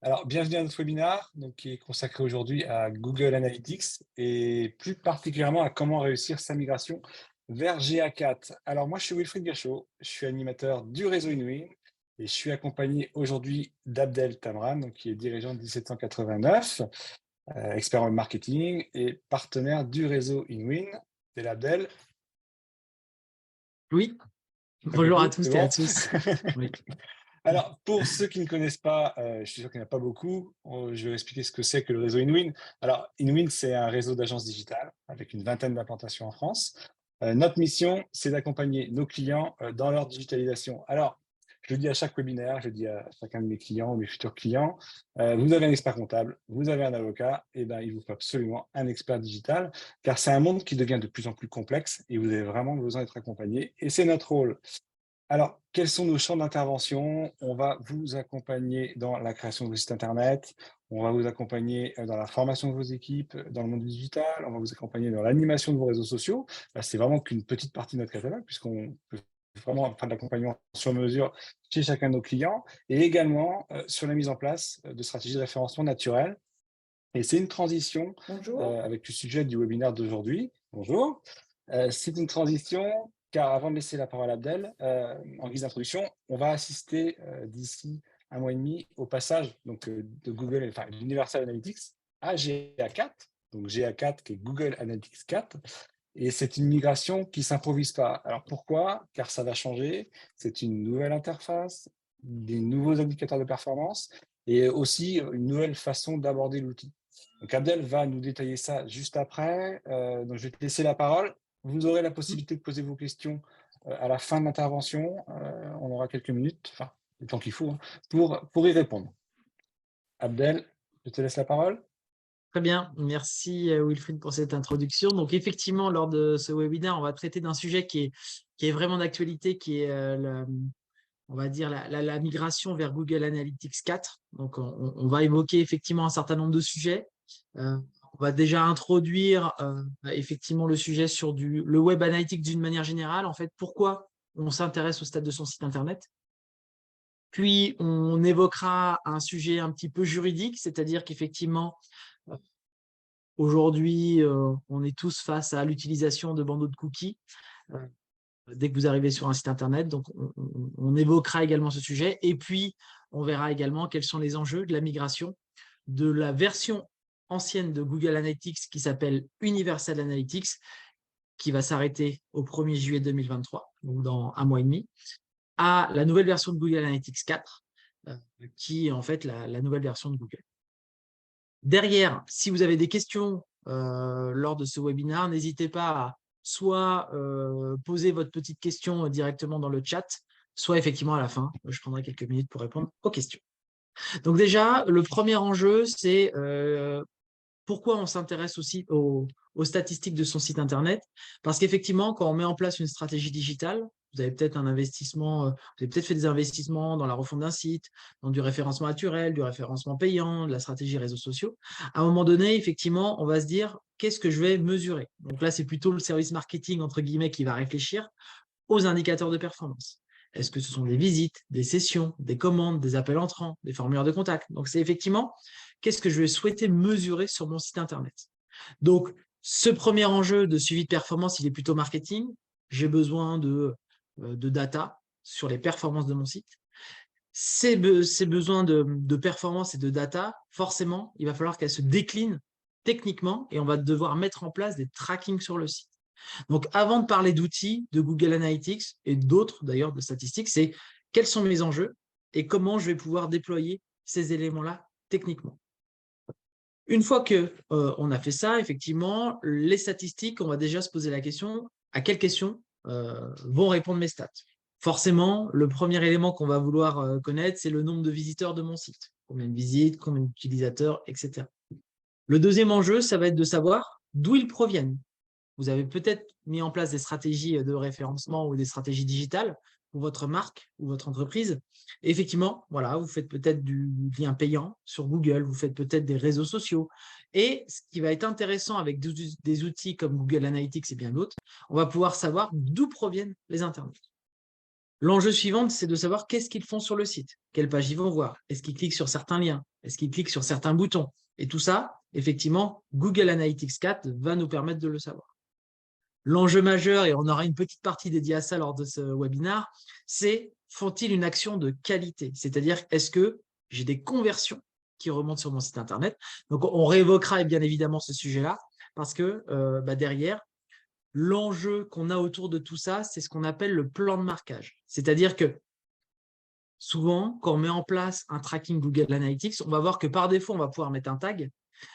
Alors, bienvenue à notre webinaire, qui est consacré aujourd'hui à Google Analytics et plus particulièrement à comment réussir sa migration vers GA4. Alors, moi, je suis Wilfried Gachot, je suis animateur du réseau Inwin et je suis accompagné aujourd'hui d'Abdel Tamran, qui est dirigeant de 1789, expert en marketing et partenaire du réseau Inwin. C'est Abdel. Oui, Un bonjour à coucou, c'est tous et à bon? tous. Oui. Alors, pour ceux qui ne connaissent pas, je suis sûr qu'il n'y en a pas beaucoup, je vais expliquer ce que c'est que le réseau Inwin. Alors, Inwin, c'est un réseau d'agences digitales avec une vingtaine d'implantations en France. Notre mission, c'est d'accompagner nos clients dans leur digitalisation. Alors, je le dis à chaque webinaire, je le dis à chacun de mes clients ou mes futurs clients, vous avez un expert comptable, vous avez un avocat, et ben, il vous faut absolument un expert digital, car c'est un monde qui devient de plus en plus complexe et vous avez vraiment besoin d'être accompagné. Et c'est notre rôle. Alors, quels sont nos champs d'intervention? On va vous accompagner dans la création de vos sites internet, on va vous accompagner dans la formation de vos équipes dans le monde digital, on va vous accompagner dans l'animation de vos réseaux sociaux. Là, c'est vraiment qu'une petite partie de notre catalogue, puisqu'on peut vraiment faire de l'accompagnement sur mesure chez chacun de nos clients, et également sur la mise en place de stratégies de référencement naturel. Et c'est une transition Bonjour. avec le sujet du webinaire d'aujourd'hui. Bonjour. C'est une transition, car avant de laisser la parole à Abdel, en guise d'introduction, on va assister d'ici un mois et demi au passage de Google, enfin d'Universal Analytics à GA4, donc GA4 qui est Google Analytics 4. Et c'est une migration qui ne s'improvise pas. Alors pourquoi? Car ça va changer. C'est une nouvelle interface, des nouveaux indicateurs de performance et aussi une nouvelle façon d'aborder l'outil. Donc Abdel va nous détailler ça juste après. Donc je vais te laisser la parole. Vous aurez la possibilité de poser vos questions à la fin de l'intervention. On aura quelques minutes, enfin le temps qu'il faut, pour y répondre. Abdel, je te laisse la parole. Très bien, merci Wilfried pour cette introduction. Donc effectivement, lors de ce webinaire, on va traiter d'un sujet qui est vraiment d'actualité, qui est on va dire la migration vers Google Analytics 4. Donc on va évoquer effectivement un certain nombre de sujets. On va déjà introduire effectivement le sujet sur le web analytics d'une manière générale. En fait, pourquoi on s'intéresse au stade de son site internet. Puis, on évoquera un sujet un petit peu juridique, c'est-à-dire qu'effectivement, euh, aujourd'hui, on est tous face à l'utilisation de bandeaux de cookies euh, dès que vous arrivez sur un site internet. Donc, on évoquera également ce sujet. Et puis, on verra également quels sont les enjeux de la migration de la version ancienne de Google Analytics qui s'appelle Universal Analytics, qui va s'arrêter au 1er juillet 2023, donc dans un mois et demi, à la nouvelle version de Google Analytics 4, qui est en fait la nouvelle version de Google. Derrière, si vous avez des questions lors de ce webinaire, n'hésitez pas à soit poser votre petite question directement dans le chat, soit effectivement à la fin, je prendrai quelques minutes pour répondre aux questions. Donc déjà, le premier enjeu, c'est pourquoi on s'intéresse aussi aux statistiques de son site internet? Parce qu'effectivement, quand on met en place une stratégie digitale, vous avez peut-être un investissement, vous avez peut-être fait des investissements dans la refonte d'un site, dans du référencement naturel, du référencement payant, de la stratégie réseaux sociaux. À un moment donné, effectivement, on va se dire, qu'est-ce que je vais mesurer? Donc là, c'est plutôt le service marketing, entre guillemets, qui va réfléchir aux indicateurs de performance. Est-ce que ce sont des visites, des sessions, des commandes, des appels entrants, des formulaires de contact? Donc, c'est effectivement qu'est-ce que je vais souhaiter mesurer sur mon site Internet. Donc, ce premier enjeu de suivi de performance, il est plutôt marketing. J'ai besoin de data sur les performances de mon site. Ces besoins de performance et de data, forcément, il va falloir qu'elles se déclinent techniquement et on va devoir mettre en place des trackings sur le site. Donc, avant de parler d'outils, de Google Analytics et d'autres d'ailleurs de statistiques, c'est quels sont mes enjeux et comment je vais pouvoir déployer ces éléments-là techniquement. Une fois que on a fait ça, effectivement, les statistiques, on va déjà se poser la question à quelles questions vont répondre mes stats. Forcément, le premier élément qu'on va vouloir connaître, c'est le nombre de visiteurs de mon site. Combien de visites, combien d'utilisateurs, etc. Le deuxième enjeu, ça va être de savoir d'où ils proviennent. Vous avez peut-être mis en place des stratégies de référencement ou des stratégies digitales pour votre marque ou votre entreprise. Et effectivement, voilà, vous faites peut-être du lien payant sur Google, vous faites peut-être des réseaux sociaux. Et ce qui va être intéressant avec des outils comme Google Analytics et bien d'autres, on va pouvoir savoir d'où proviennent les internautes. L'enjeu suivant, c'est de savoir qu'est-ce qu'ils font sur le site, quelle page ils vont voir, est-ce qu'ils cliquent sur certains liens, est-ce qu'ils cliquent sur certains boutons. Et tout ça, effectivement, Google Analytics 4 va nous permettre de le savoir. L'enjeu majeur, et on aura une petite partie dédiée à ça lors de ce webinaire, c'est font-ils une action de qualité? C'est-à-dire, est-ce que j'ai des conversions qui remontent sur mon site Internet? Donc, on réévoquera bien évidemment ce sujet-là, parce que derrière, l'enjeu qu'on a autour de tout ça, c'est ce qu'on appelle le plan de marquage. C'est-à-dire que souvent, quand on met en place un tracking Google Analytics, on va voir que par défaut, on va pouvoir mettre un tag,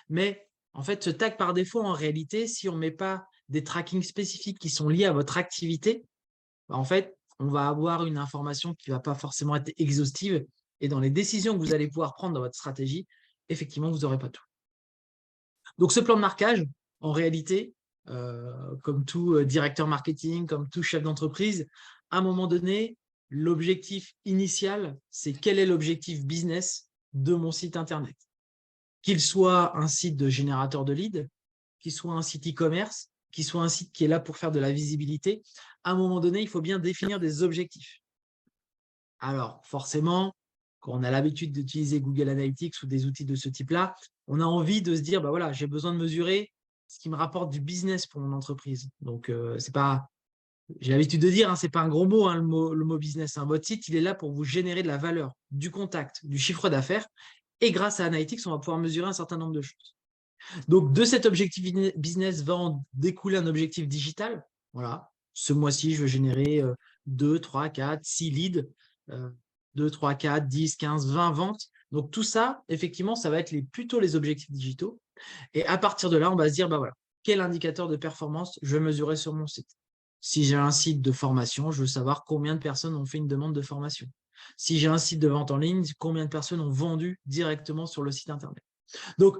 mais en fait, ce tag par défaut, en réalité, si on ne met pas des trackings spécifiques qui sont liés à votre activité, en fait, on va avoir une information qui ne va pas forcément être exhaustive. Et dans les décisions que vous allez pouvoir prendre dans votre stratégie, effectivement, vous n'aurez pas tout. Donc, ce plan de marquage, en réalité, comme tout directeur marketing, comme tout chef d'entreprise, à un moment donné, l'objectif initial, c'est quel est l'objectif business de mon site Internet. Qu'il soit un site de générateur de leads, qu'il soit un site e-commerce, qu'il soit un site qui est là pour faire de la visibilité, à un moment donné, il faut bien définir des objectifs. Alors, forcément, quand on a l'habitude d'utiliser Google Analytics ou des outils de ce type-là, on a envie de se dire, bah voilà, j'ai besoin de mesurer ce qui me rapporte du business pour mon entreprise. Donc, c'est pas, j'ai l'habitude de dire, c'est pas un gros mot, le mot business. Votre site, il est là pour vous générer de la valeur, du contact, du chiffre d'affaires. Et grâce à Analytics, on va pouvoir mesurer un certain nombre de choses. Donc, de cet objectif business va en découler un objectif digital. Voilà, ce mois-ci, je veux générer 2, 3, 4, 6 leads, 2, 3, 4, 10, 15, 20 ventes. Donc, tout ça, effectivement, ça va être plutôt les objectifs digitaux. Et à partir de là, on va se dire, bah voilà, quel indicateur de performance je veux mesurer sur mon site? Si j'ai un site de formation, je veux savoir combien de personnes ont fait une demande de formation. Si j'ai un site de vente en ligne, combien de personnes ont vendu directement sur le site Internet. Donc,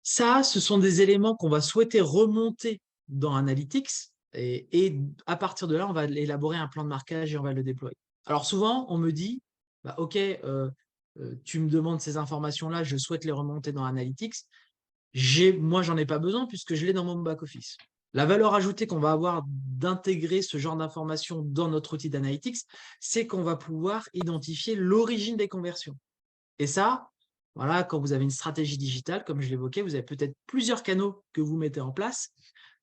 ça, ce sont des éléments qu'on va souhaiter remonter dans Analytics et à partir de là, on va élaborer un plan de marquage et on va le déployer. Alors souvent, on me dit, bah, OK, tu me demandes ces informations-là, je souhaite les remonter dans Analytics. Moi, j'en ai pas besoin puisque je l'ai dans mon back-office. La valeur ajoutée qu'on va avoir d'intégrer ce genre d'informations dans notre outil d'Analytics, c'est qu'on va pouvoir identifier l'origine des conversions. Et ça, voilà, quand vous avez une stratégie digitale, comme je l'évoquais, vous avez peut-être plusieurs canaux que vous mettez en place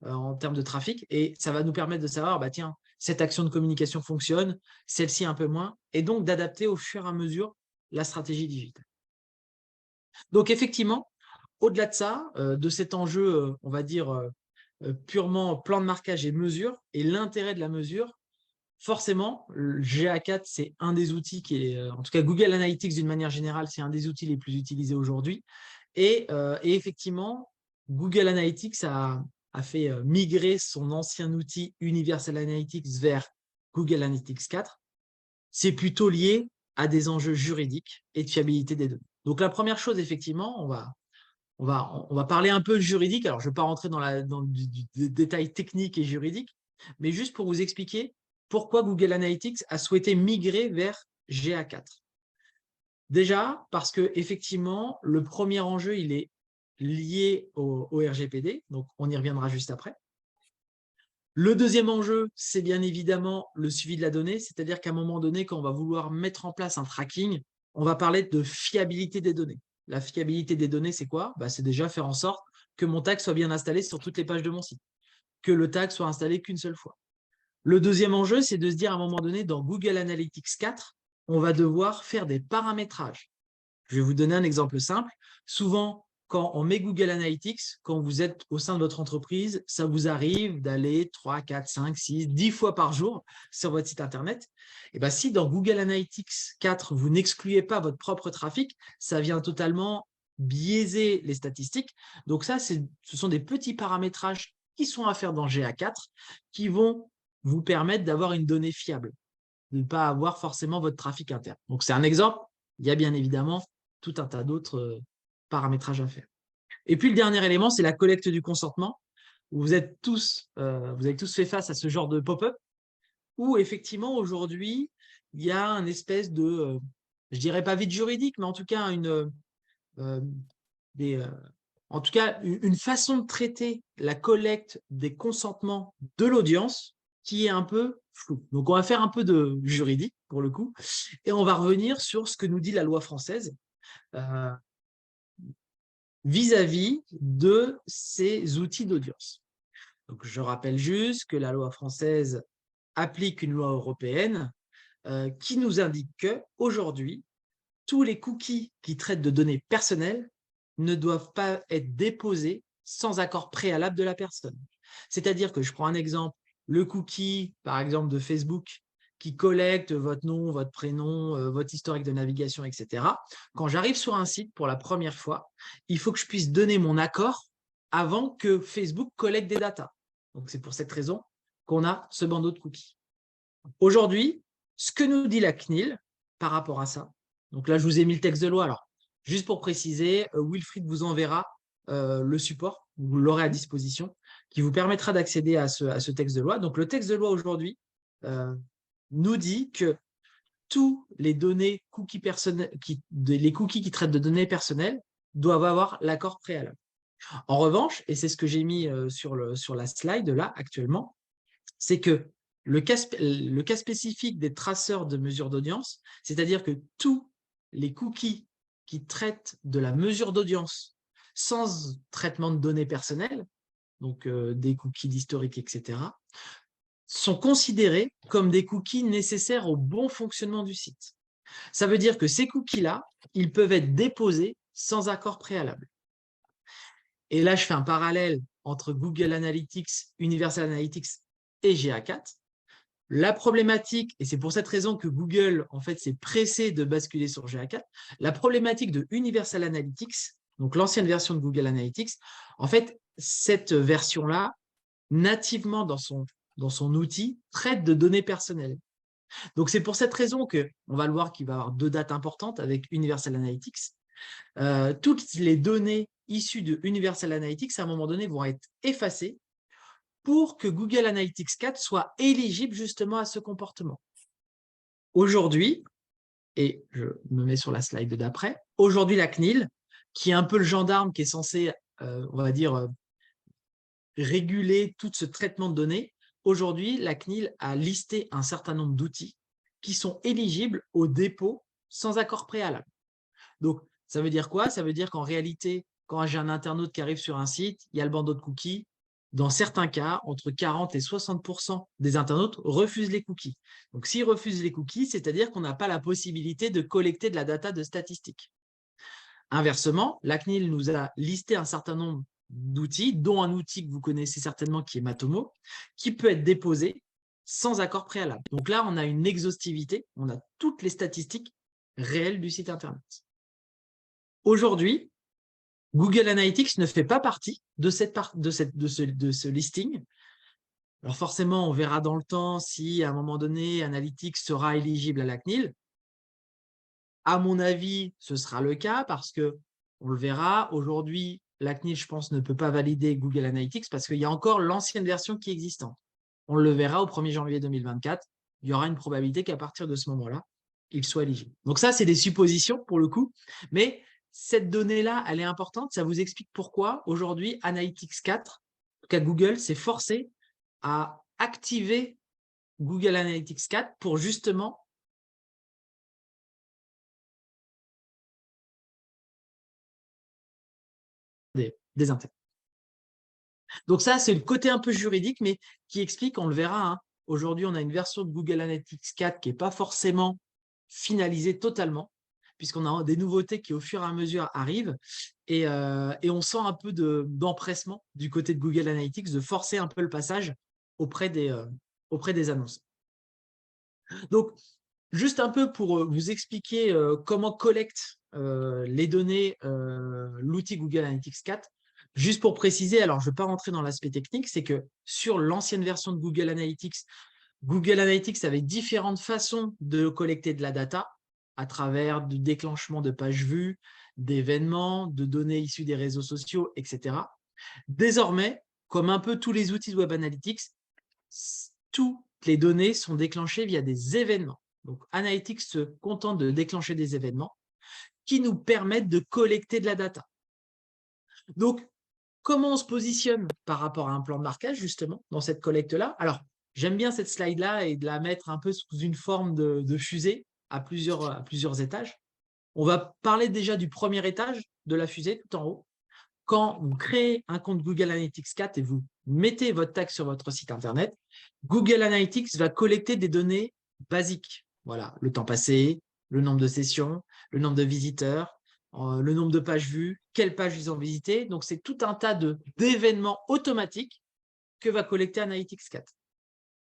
en termes de trafic et ça va nous permettre de savoir, bah, tiens, cette action de communication fonctionne, celle-ci un peu moins, et donc d'adapter au fur et à mesure la stratégie digitale. Donc effectivement, au-delà de ça, de cet enjeu, on va dire, purement plan de marquage et mesure, et l'intérêt de la mesure, forcément, le GA4, c'est un des outils qui est, en tout cas Google Analytics d'une manière générale, c'est un des outils les plus utilisés aujourd'hui. Et effectivement, Google Analytics a fait migrer son ancien outil Universal Analytics vers Google Analytics 4. C'est plutôt lié à des enjeux juridiques et de fiabilité des données. Donc la première chose, effectivement, on va parler un peu de juridique. Alors, je ne vais pas rentrer dans du détail technique et juridique, mais juste pour vous expliquer pourquoi Google Analytics a souhaité migrer vers GA4. Déjà, parce que effectivement, le premier enjeu, il est lié au RGPD, donc on y reviendra juste après. Le deuxième enjeu, c'est bien évidemment le suivi de la donnée, c'est-à-dire qu'à un moment donné, quand on va vouloir mettre en place un tracking, on va parler de fiabilité des données. La fiabilité des données, c'est quoi? C'est déjà faire en sorte que mon tag soit bien installé sur toutes les pages de mon site, que le tag soit installé qu'une seule fois. Le deuxième enjeu, c'est de se dire à un moment donné, dans Google Analytics 4, on va devoir faire des paramétrages. Je vais vous donner un exemple simple. Souvent, quand on met Google Analytics, quand vous êtes au sein de votre entreprise, ça vous arrive d'aller 3, 4, 5, 6, 10 fois par jour sur votre site Internet. Et bien, si dans Google Analytics 4, vous n'excluez pas votre propre trafic, ça vient totalement biaiser les statistiques. Donc ça, ce sont des petits paramétrages qui sont à faire dans GA4 qui vont vous permettre d'avoir une donnée fiable, de ne pas avoir forcément votre trafic interne. Donc c'est un exemple. Il y a bien évidemment tout un tas d'autres paramétrages à faire. Et puis le dernier élément, c'est la collecte du consentement. Vous avez tous fait face à ce genre de pop-up où effectivement aujourd'hui, il y a une espèce de, je dirais pas vide juridique, mais en tout cas en tout cas une façon de traiter la collecte des consentements de l'audience qui est un peu flou. Donc, on va faire un peu de juridique pour le coup et on va revenir sur ce que nous dit la loi française vis-à-vis de ces outils d'audience. Donc, je rappelle juste que la loi française applique une loi européenne qui nous indique qu'aujourd'hui, tous les cookies qui traitent de données personnelles ne doivent pas être déposés sans accord préalable de la personne. C'est-à-dire que je prends un exemple, le cookie, par exemple, de Facebook, qui collecte votre nom, votre prénom, votre historique de navigation, etc. Quand j'arrive sur un site pour la première fois, il faut que je puisse donner mon accord avant que Facebook collecte des datas. Donc, c'est pour cette raison qu'on a ce bandeau de cookies. Aujourd'hui, ce que nous dit la CNIL par rapport à ça, donc là, je vous ai mis le texte de loi. Alors, juste pour préciser, Wilfried vous enverra le support, vous l'aurez à disposition, qui vous permettra d'accéder à ce texte de loi. Donc, le texte de loi aujourd'hui nous dit que tous les données cookies personnels, les cookies qui traitent de données personnelles doivent avoir l'accord préalable. En revanche, et c'est ce que j'ai mis sur la slide là actuellement, c'est que le cas spécifique des traceurs de mesure d'audience, c'est-à-dire que tous les cookies qui traitent de la mesure d'audience sans traitement de données personnelles, donc des cookies d'historique, etc., sont considérés comme des cookies nécessaires au bon fonctionnement du site. Ça veut dire que ces cookies-là, ils peuvent être déposés sans accord préalable. Et là, je fais un parallèle entre Google Analytics, Universal Analytics et GA4. La problématique, et c'est pour cette raison que Google, en fait, s'est pressé de basculer sur GA4, la problématique de Universal Analytics, donc l'ancienne version de Google Analytics, en fait, cette version-là, nativement dans son outil, traite de données personnelles. Donc, c'est pour cette raison qu'on va le voir qu'il va y avoir deux dates importantes avec Universal Analytics. Toutes les données issues de Universal Analytics, à un moment donné, vont être effacées pour que Google Analytics 4 soit éligible justement à ce comportement. Aujourd'hui, et je me mets sur la slide d'après, aujourd'hui la CNIL, qui est un peu le gendarme qui est censé, on va dire, réguler tout ce traitement de données, aujourd'hui la CNIL a listé un certain nombre d'outils qui sont éligibles au dépôt sans accord préalable. Donc, ça veut dire quoi? Ça veut dire qu'en réalité, quand j'ai un internaute qui arrive sur un site, il y a le bandeau de cookies. Dans certains cas, entre 40 et 60% des internautes refusent les cookies. Donc, s'ils refusent les cookies, c'est-à-dire qu'on n'a pas la possibilité de collecter de la data de statistiques. Inversement, la CNIL nous a listé un certain nombre d'outils, dont un outil que vous connaissez certainement qui est Matomo, qui peut être déposé sans accord préalable. Donc là, on a une exhaustivité, on a toutes les statistiques réelles du site Internet. Aujourd'hui, Google Analytics ne fait pas partie de ce listing. Alors forcément, on verra dans le temps si à un moment donné, Analytics sera éligible à la CNIL. À mon avis, ce sera le cas parce que, on le verra, aujourd'hui, la CNIL, je pense, ne peut pas valider Google Analytics parce qu'il y a encore l'ancienne version qui est existante. On le verra au 1er janvier 2024. Il y aura une probabilité qu'à partir de ce moment-là, il soit éligible. Donc ça, c'est des suppositions pour le coup, mais cette donnée-là, elle est importante. Ça vous explique pourquoi aujourd'hui, Analytics 4, en tout cas Google, s'est forcé à activer Google Analytics 4 pour justement des internautes. Donc ça, c'est le côté un peu juridique, mais qui explique, on le verra, hein, aujourd'hui, on a une version de Google Analytics 4 qui n'est pas forcément finalisée totalement, puisqu'on a des nouveautés qui, au fur et à mesure, arrivent. Et on sent un peu d'empressement du côté de Google Analytics de forcer un peu le passage auprès des annonces. Donc, juste un peu pour vous expliquer comment collecte les données l'outil Google Analytics 4. Juste pour préciser, alors je ne vais pas rentrer dans l'aspect technique, c'est que sur l'ancienne version de Google Analytics avait différentes façons de collecter de la data à travers du déclenchement de pages vues, d'événements, de données issues des réseaux sociaux, etc. Désormais, comme un peu tous les outils de Web Analytics, toutes les données sont déclenchées via des événements. Donc, Analytics se contente de déclencher des événements qui nous permettent de collecter de la data. Donc, comment on se positionne par rapport à un plan de marquage, justement, dans cette collecte-là? Alors, J'aime bien cette slide-là et de la mettre un peu sous une forme de fusée à plusieurs étages. On va parler déjà du premier étage de la fusée, tout en haut. Quand vous créez un compte Google Analytics 4 et vous mettez votre tag sur votre site Internet, Google Analytics va collecter des données basiques. Voilà, le temps passé, le nombre de sessions, le nombre de visiteurs, le nombre de pages vues, quelles pages ils ont visitées. Donc, c'est tout un tas d'événements automatiques que va collecter Analytics 4.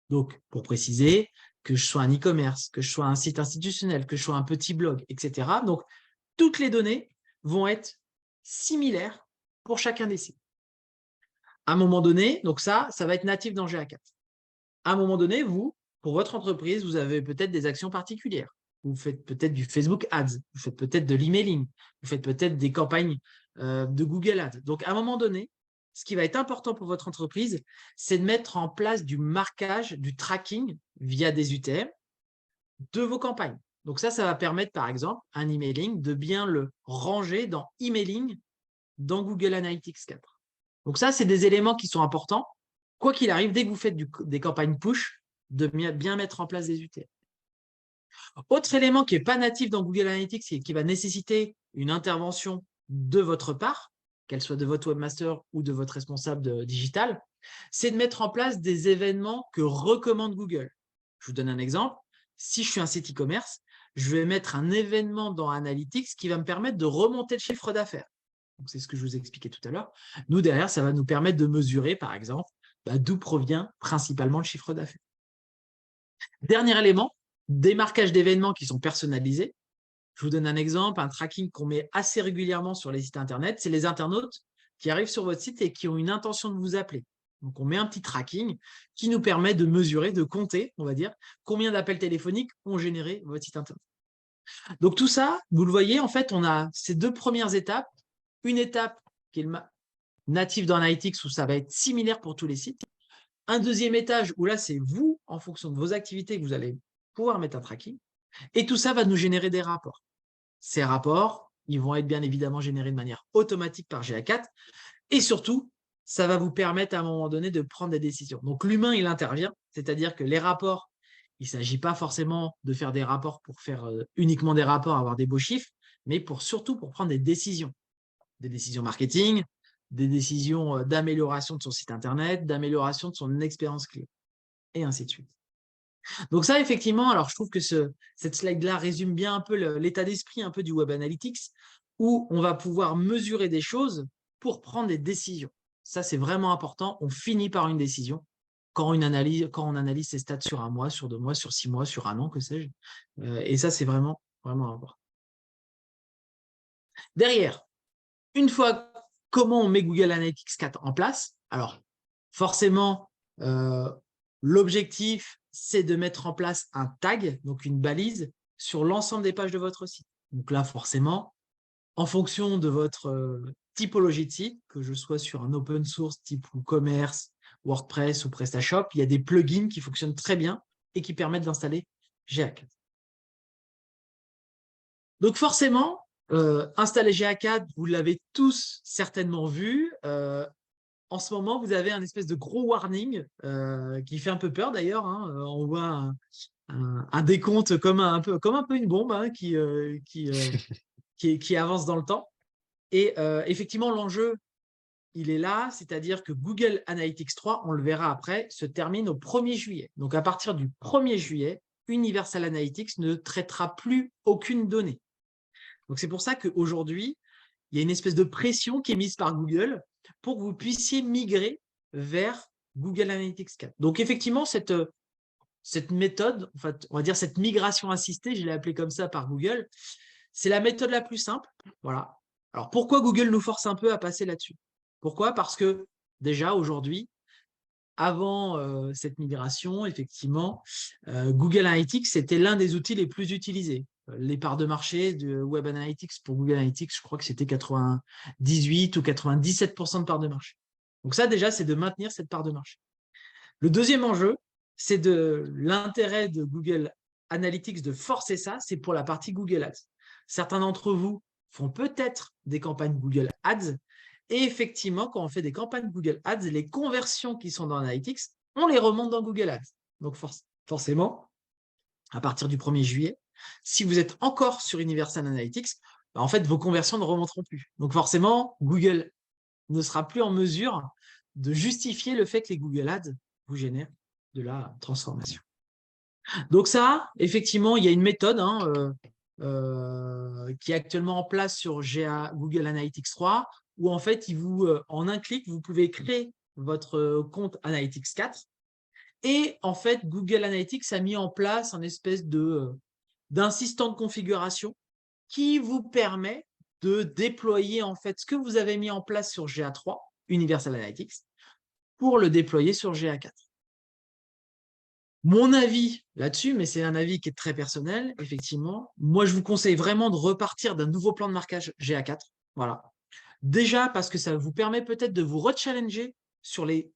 Donc, pour préciser, que je sois un e-commerce, que je sois un site institutionnel, que je sois un petit blog, etc. Donc, toutes les données vont être similaires pour chacun des sites. À un moment donné, donc ça va être natif dans GA4. À un moment donné, vous, pour votre entreprise, vous avez peut-être des actions particulières. Vous faites peut-être du Facebook Ads, vous faites peut-être de l'emailing, vous faites peut-être des campagnes de Google Ads. Donc, à un moment donné, ce qui va être important pour votre entreprise, c'est de mettre en place du marquage, du tracking via des UTM de vos campagnes. Donc ça va permettre, par exemple, un emailing de bien le ranger dans emailing dans Google Analytics 4. Donc ça, c'est des éléments qui sont importants. Quoi qu'il arrive, dès que vous faites des campagnes push, de bien mettre en place des UTM. Autre élément qui n'est pas natif dans Google Analytics et qui va nécessiter une intervention de votre part, qu'elle soit de votre webmaster ou de votre responsable digital, c'est de mettre en place des événements que recommande Google. Je vous donne un exemple. Si je suis un site e-commerce, je vais mettre un événement dans Analytics qui va me permettre de remonter le chiffre d'affaires. C'est ce que je vous ai expliqué tout à l'heure. Nous, derrière, ça va nous permettre de mesurer, par exemple, d'où provient principalement le chiffre d'affaires. Dernier élément, des marquages d'événements qui sont personnalisés. Je vous donne un exemple, un tracking qu'on met assez régulièrement sur les sites Internet. C'est les internautes qui arrivent sur votre site et qui ont une intention de vous appeler. Donc, on met un petit tracking qui nous permet de mesurer, de compter, on va dire, combien d'appels téléphoniques ont généré votre site Internet. Donc, tout ça, vous le voyez, en fait, on a ces deux premières étapes. Une étape qui est native dans Analytics où ça va être similaire pour tous les sites. Un deuxième étage où là, c'est vous, en fonction de vos activités, que vous allez pouvoir mettre un tracking. Et tout ça va nous générer des rapports. Ces rapports, ils vont être bien évidemment générés de manière automatique par GA4. Et surtout, ça va vous permettre à un moment donné de prendre des décisions. Donc, l'humain, il intervient, c'est-à-dire que les rapports, il ne s'agit pas forcément de faire des rapports pour faire uniquement des rapports, avoir des beaux chiffres, mais surtout pour prendre des décisions marketing, des décisions d'amélioration de son site Internet, d'amélioration de son expérience client, et ainsi de suite. Donc ça, effectivement, alors je trouve que cette slide-là résume bien un peu l'état d'esprit un peu du Web Analytics, où on va pouvoir mesurer des choses pour prendre des décisions. Ça, c'est vraiment important. On finit par une décision quand on analyse ses stats sur un mois, sur 2 mois, sur 6 mois, sur un an, que sais-je. Et ça, c'est vraiment, vraiment important. Derrière, une fois comment on met Google Analytics 4 en place, alors forcément, l'objectif, c'est de mettre en place un tag, donc une balise, sur l'ensemble des pages de votre site. Donc là, forcément, en fonction de votre typologie de site, que je sois sur un open source type WooCommerce, WordPress ou PrestaShop, il y a des plugins qui fonctionnent très bien et qui permettent d'installer GA4. Donc forcément, installer GA4, vous l'avez tous certainement vu. En ce moment, vous avez un espèce de gros warning qui fait un peu peur d'ailleurs. Hein. On voit un décompte comme un peu une bombe hein, qui avance dans le temps. Et effectivement, l'enjeu, il est là, c'est-à-dire que Google Analytics 3, on le verra après, se termine au 1er juillet. Donc à partir du 1er juillet, Universal Analytics ne traitera plus aucune donnée. Donc c'est pour ça qu'aujourd'hui, il y a une espèce de pression qui est mise par Google pour que vous puissiez migrer vers Google Analytics 4. Donc effectivement, cette méthode, en fait, on va dire cette migration assistée, je l'ai appelée comme ça par Google, c'est la méthode la plus simple. Voilà. Alors pourquoi Google nous force un peu à passer là-dessus? Pourquoi? Parce que déjà aujourd'hui, avant cette migration, effectivement, Google Analytics, c'était l'un des outils les plus utilisés. Les parts de marché de Web Analytics pour Google Analytics, je crois que c'était 98 ou 97% de parts de marché. Donc ça, déjà, c'est de maintenir cette part de marché. Le deuxième enjeu, c'est l'intérêt de Google Analytics de forcer ça, c'est pour la partie Google Ads. Certains d'entre vous font peut-être des campagnes Google Ads, et effectivement, quand on fait des campagnes Google Ads, les conversions qui sont dans Analytics, on les remonte dans Google Ads. Donc forcément, à partir du 1er juillet, si vous êtes encore sur Universal Analytics, en fait, vos conversions ne remonteront plus. Donc forcément, Google ne sera plus en mesure de justifier le fait que les Google Ads vous génèrent de la transformation. Donc ça, effectivement, il y a une méthode qui est actuellement en place sur Google Analytics 3, où en fait, en un clic, vous pouvez créer votre compte Analytics 4. Et en fait, Google Analytics a mis en place un espèce d'assistant de configuration qui vous permet de déployer en fait ce que vous avez mis en place sur GA3, Universal Analytics, pour le déployer sur GA4. Mon avis là-dessus, mais c'est un avis qui est très personnel, effectivement, moi je vous conseille vraiment de repartir d'un nouveau plan de marquage GA4. Voilà. Déjà parce que ça vous permet peut-être de vous rechallenger sur les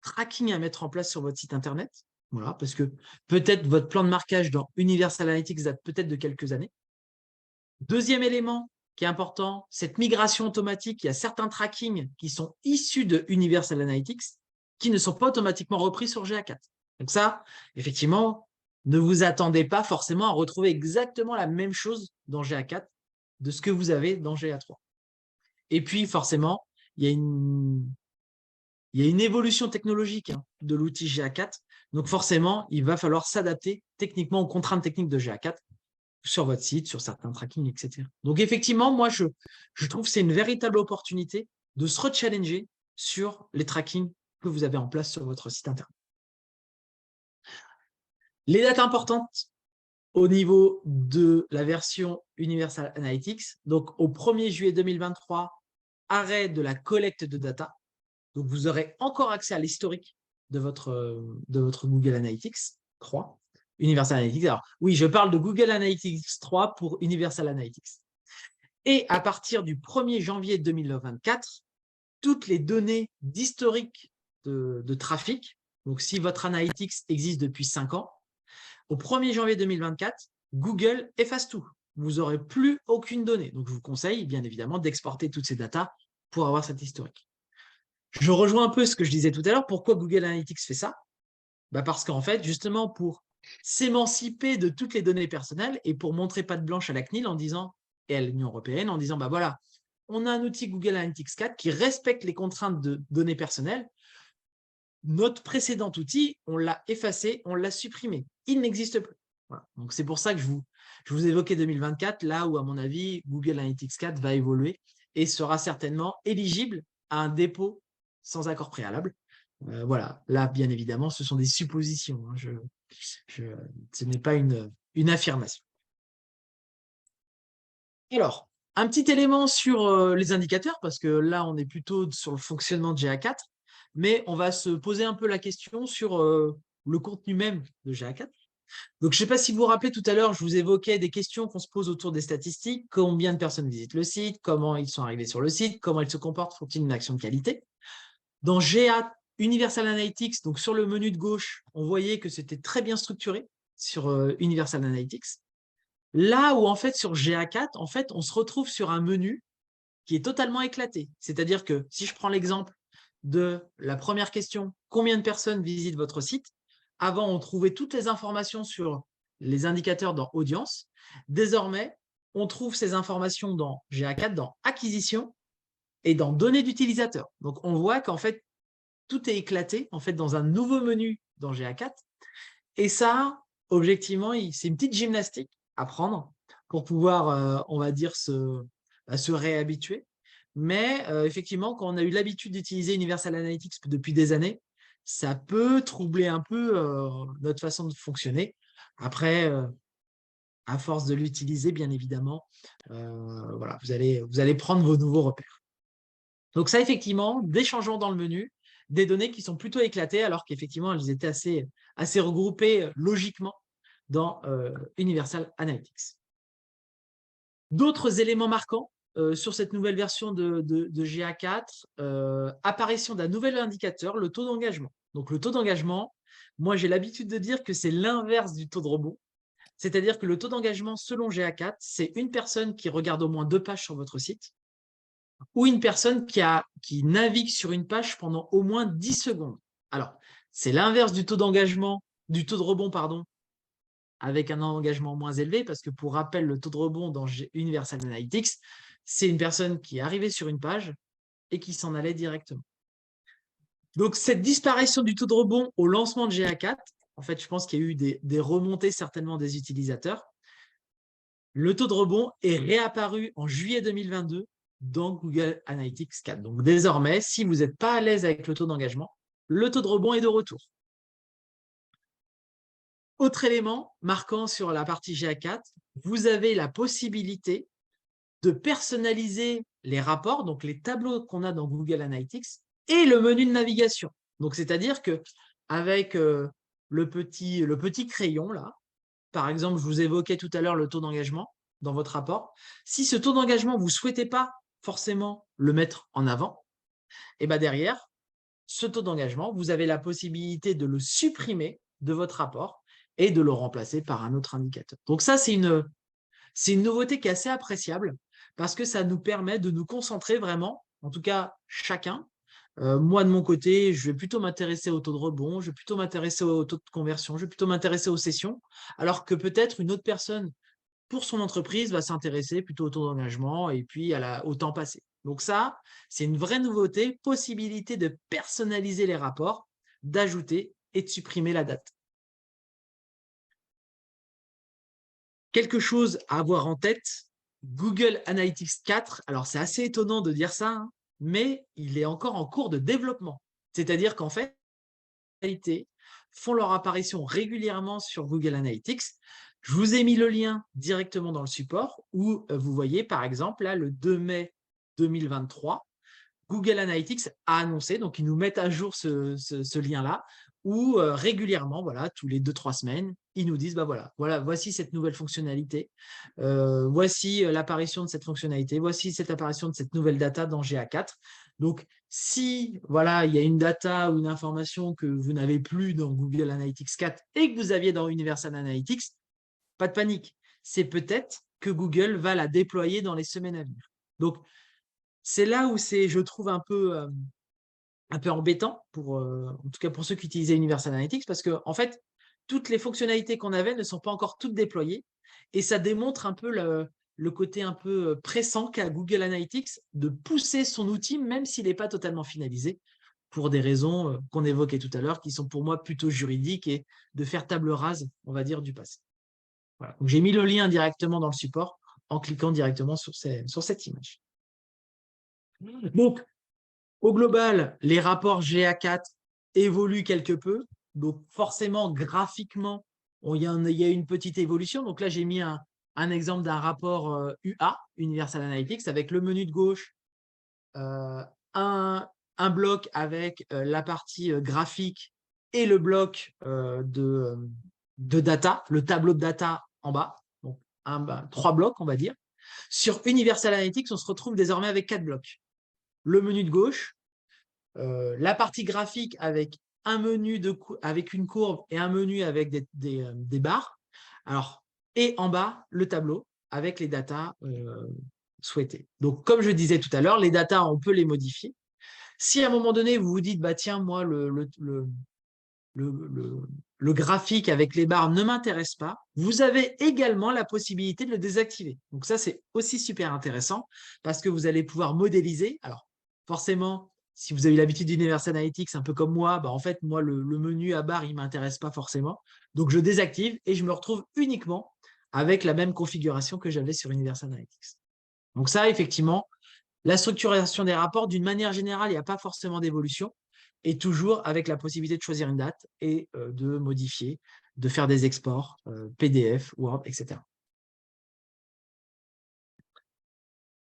tracking à mettre en place sur votre site internet. Voilà, parce que peut-être votre plan de marquage dans Universal Analytics date peut-être de quelques années. Deuxième élément qui est important, cette migration automatique. Il y a certains trackings qui sont issus de Universal Analytics qui ne sont pas automatiquement repris sur GA4. Donc ça, effectivement, ne vous attendez pas forcément à retrouver exactement la même chose dans GA4 de ce que vous avez dans GA3. Et puis, forcément, il y a une évolution technologique de l'outil GA4. Donc, forcément, il va falloir s'adapter techniquement aux contraintes techniques de GA4 sur votre site, sur certains trackings, etc. Donc, effectivement, moi, je trouve que c'est une véritable opportunité de se rechallenger sur les trackings que vous avez en place sur votre site internet. Les dates importantes au niveau de la version Universal Analytics. Donc, au 1er juillet 2023, arrêt de la collecte de data. Donc, vous aurez encore accès à l'historique de votre Google Analytics 3, Universal Analytics. Alors, oui, je parle de Google Analytics 3 pour Universal Analytics. Et à partir du 1er janvier 2024, toutes les données d'historique de trafic, donc si votre Analytics existe depuis 5 ans, au 1er janvier 2024, Google efface tout. Vous n'aurez plus aucune donnée. Donc, je vous conseille, bien évidemment, d'exporter toutes ces datas pour avoir cet historique. Je rejoins un peu ce que je disais tout à l'heure. Pourquoi Google Analytics fait ça? Parce qu'en fait, justement, pour s'émanciper de toutes les données personnelles et pour montrer patte blanche à la CNIL et à l'Union européenne en disant, voilà, on a un outil Google Analytics 4 qui respecte les contraintes de données personnelles. Notre précédent outil, on l'a effacé, on l'a supprimé. Il n'existe plus. Voilà. Donc, c'est pour ça que je vous évoquais 2024, là où, à mon avis, Google Analytics 4 va évoluer et sera certainement éligible à un dépôt sans accord préalable. Voilà. Là, bien évidemment, ce sont des suppositions. Ce n'est pas une affirmation. Alors, un petit élément sur les indicateurs, parce que là, on est plutôt sur le fonctionnement de GA4. Mais on va se poser un peu la question sur le contenu même de GA4. Donc, je ne sais pas si vous vous rappelez tout à l'heure, je vous évoquais des questions qu'on se pose autour des statistiques. Combien de personnes visitent le site? Comment ils sont arrivés sur le site? Comment ils se comportent? Font-ils une action de qualité? Dans Universal Analytics, donc sur le menu de gauche, on voyait que c'était très bien structuré sur Universal Analytics. Là où, en fait, sur GA4, en fait, on se retrouve sur un menu qui est totalement éclaté. C'est-à-dire que si je prends l'exemple de la première question, combien de personnes visitent votre site? Avant, on trouvait toutes les informations sur les indicateurs dans audience. Désormais, on trouve ces informations dans GA4, dans acquisition et dans données d'utilisateurs. Donc, on voit qu'en fait, tout est éclaté en fait, dans un nouveau menu dans GA4. Et ça, objectivement, c'est une petite gymnastique à prendre pour pouvoir, on va dire, se réhabituer. Mais effectivement, quand on a eu l'habitude d'utiliser Universal Analytics depuis des années, ça peut troubler un peu notre façon de fonctionner. Après, à force de l'utiliser, bien évidemment, voilà, vous allez prendre vos nouveaux repères. Donc ça, effectivement, des changements dans le menu, des données qui sont plutôt éclatées, alors qu'effectivement, elles étaient assez regroupées logiquement dans Universal Analytics. D'autres éléments marquants sur cette nouvelle version de GA4, apparition d'un nouvel indicateur, le taux d'engagement. Donc, le taux d'engagement, moi, j'ai l'habitude de dire que c'est l'inverse du taux de rebond. C'est-à-dire que le taux d'engagement selon GA4, c'est une personne qui regarde au moins 2 pages sur votre site ou une personne qui navigue sur une page pendant au moins 10 secondes. Alors, c'est l'inverse du taux d'engagement du taux de rebond, pardon, avec un engagement moins élevé, parce que pour rappel, le taux de rebond dans Universal Analytics, c'est une personne qui est arrivée sur une page et qui s'en allait directement. Donc, cette disparition du taux de rebond au lancement de GA4, en fait, je pense qu'il y a eu des remontées certainement des utilisateurs. Le taux de rebond est réapparu en juillet 2022 dans Google Analytics 4. Donc, désormais, si vous n'êtes pas à l'aise avec le taux d'engagement, le taux de rebond est de retour. Autre élément marquant sur la partie GA4, vous avez la possibilité de personnaliser les rapports, donc les tableaux qu'on a dans Google Analytics, et le menu de navigation. Donc, c'est-à-dire qu'avec le petit crayon, là, par exemple, je vous évoquais tout à l'heure le taux d'engagement dans votre rapport. Si ce taux d'engagement, vous ne souhaitez pas forcément le mettre en avant, et bien derrière, ce taux d'engagement, vous avez la possibilité de le supprimer de votre rapport et de le remplacer par un autre indicateur. Donc ça, c'est une nouveauté qui est assez appréciable parce que ça nous permet de nous concentrer vraiment, en tout cas chacun. Moi, de mon côté, je vais plutôt m'intéresser au taux de rebond, je vais plutôt m'intéresser au taux de conversion, je vais plutôt m'intéresser aux sessions, alors que peut-être une autre personne, pour son entreprise, va s'intéresser plutôt au taux d'engagement et puis au temps passé. Donc ça, c'est une vraie nouveauté, possibilité de personnaliser les rapports, d'ajouter et de supprimer la date. Quelque chose à avoir en tête, Google Analytics 4, alors c'est assez étonnant de dire ça, hein, mais il est encore en cours de développement. C'est-à-dire qu'en fait, les font leur apparition régulièrement sur Google Analytics. Je vous ai mis le lien directement dans le support où vous voyez par exemple là le 2 mai 2023, Google Analytics a annoncé, donc ils nous mettent à jour ce lien-là, où régulièrement, voilà, tous les 2-3 semaines, ils nous disent, bah voilà, voici cette nouvelle fonctionnalité, voici l'apparition de cette fonctionnalité, voici cette apparition de cette nouvelle data dans GA4. Donc, si voilà, il y a une data ou une information que vous n'avez plus dans Google Analytics 4 et que vous aviez dans Universal Analytics, pas de panique. C'est peut-être que Google va la déployer dans les semaines à venir. Donc, c'est là où c'est, je trouve, un peu embêtant, en tout cas pour ceux qui utilisaient Universal Analytics, parce que en fait, toutes les fonctionnalités qu'on avait ne sont pas encore toutes déployées, et ça démontre un peu le côté un peu pressant qu'a Google Analytics de pousser son outil, même s'il n'est pas totalement finalisé, pour des raisons qu'on évoquait tout à l'heure, qui sont pour moi plutôt juridiques, et de faire table rase, on va dire, du passé. Voilà. Donc j'ai mis le lien directement dans le support en cliquant directement sur cette image. Donc, au global, les rapports GA4 évoluent quelque peu. Donc, forcément, graphiquement, il y a une petite évolution. Donc là, j'ai mis un exemple d'un rapport UA, Universal Analytics, avec le menu de gauche, un bloc avec la partie graphique et le bloc de data, le tableau de data en bas. Donc, 3 blocs, on va dire. Sur Universal Analytics, on se retrouve désormais avec 4 blocs. Le menu de gauche, la partie graphique avec un menu avec une courbe et un menu avec des barres. Alors, et en bas, le tableau avec les datas souhaitées. Donc, comme je disais tout à l'heure, les datas, on peut les modifier. Si à un moment donné, vous vous dites, bah tiens, moi, le graphique avec les barres ne m'intéresse pas, vous avez également la possibilité de le désactiver. Donc ça, c'est aussi super intéressant parce que vous allez pouvoir modéliser. Alors, forcément, si vous avez l'habitude d'Universal Analytics, un peu comme moi, bah en fait, moi, le menu à barre, il ne m'intéresse pas forcément. Donc, je désactive et je me retrouve uniquement avec la même configuration que j'avais sur Universal Analytics. Donc ça, effectivement, la structuration des rapports, d'une manière générale, il n'y a pas forcément d'évolution, et toujours avec la possibilité de choisir une date et de modifier, de faire des exports, PDF, Word, etc.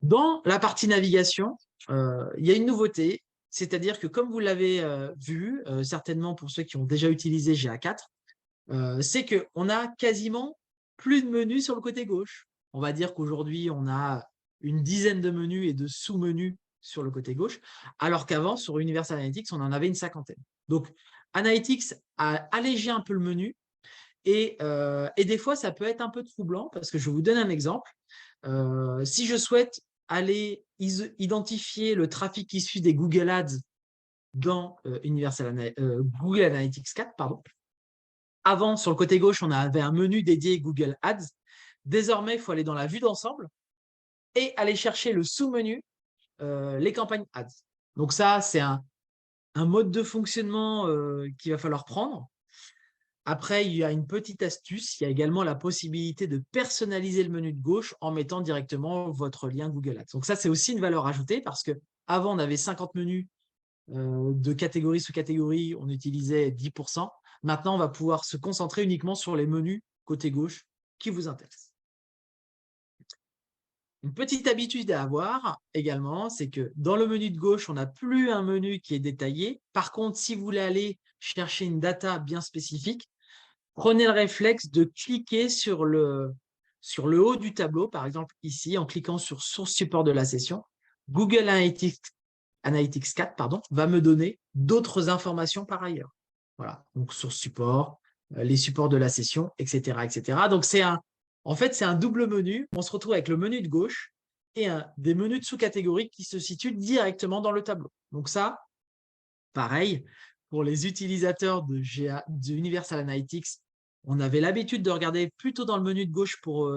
Dans la partie navigation, il y a une nouveauté, c'est-à-dire que comme vous l'avez vu, certainement pour ceux qui ont déjà utilisé GA4, c'est qu'on a quasiment plus de menus sur le côté gauche. On va dire qu'aujourd'hui, on a une dizaine de menus et de sous-menus sur le côté gauche, alors qu'avant, sur Universal Analytics, on en avait une cinquantaine. Donc, Analytics a allégé un peu le menu et des fois, ça peut être un peu troublant parce que je vous donne un exemple. Si je souhaite aller identifier le trafic issu des Google Ads dans Google Analytics 4, pardon, Avant, sur le côté gauche, on avait un menu dédié Google Ads. Désormais, il faut aller dans la vue d'ensemble et aller chercher le sous-menu, les campagnes Ads. Donc ça, c'est un mode de fonctionnement qu'il va falloir prendre. Après, il y a une petite astuce. Il y a également la possibilité de personnaliser le menu de gauche en mettant directement votre lien Google Ads. Donc ça, c'est aussi une valeur ajoutée parce qu'avant, on avait 50 menus de catégorie sous catégorie, on utilisait 10%. Maintenant, on va pouvoir se concentrer uniquement sur les menus côté gauche qui vous intéressent. Une petite habitude à avoir également, c'est que dans le menu de gauche, on n'a plus un menu qui est détaillé. Par contre, si vous voulez aller chercher une data bien spécifique, prenez le réflexe de cliquer sur le haut du tableau, par exemple ici, en cliquant sur source support de la session. Google Analytics 4 va me donner d'autres informations par ailleurs. Voilà, donc source support, les supports de la session, etc. etc. Donc, en fait, c'est un double menu. On se retrouve avec le menu de gauche et des menus de sous-catégories qui se situent directement dans le tableau. Donc ça, pareil, pour les utilisateurs de Universal Analytics, on avait l'habitude de regarder plutôt dans le menu de gauche pour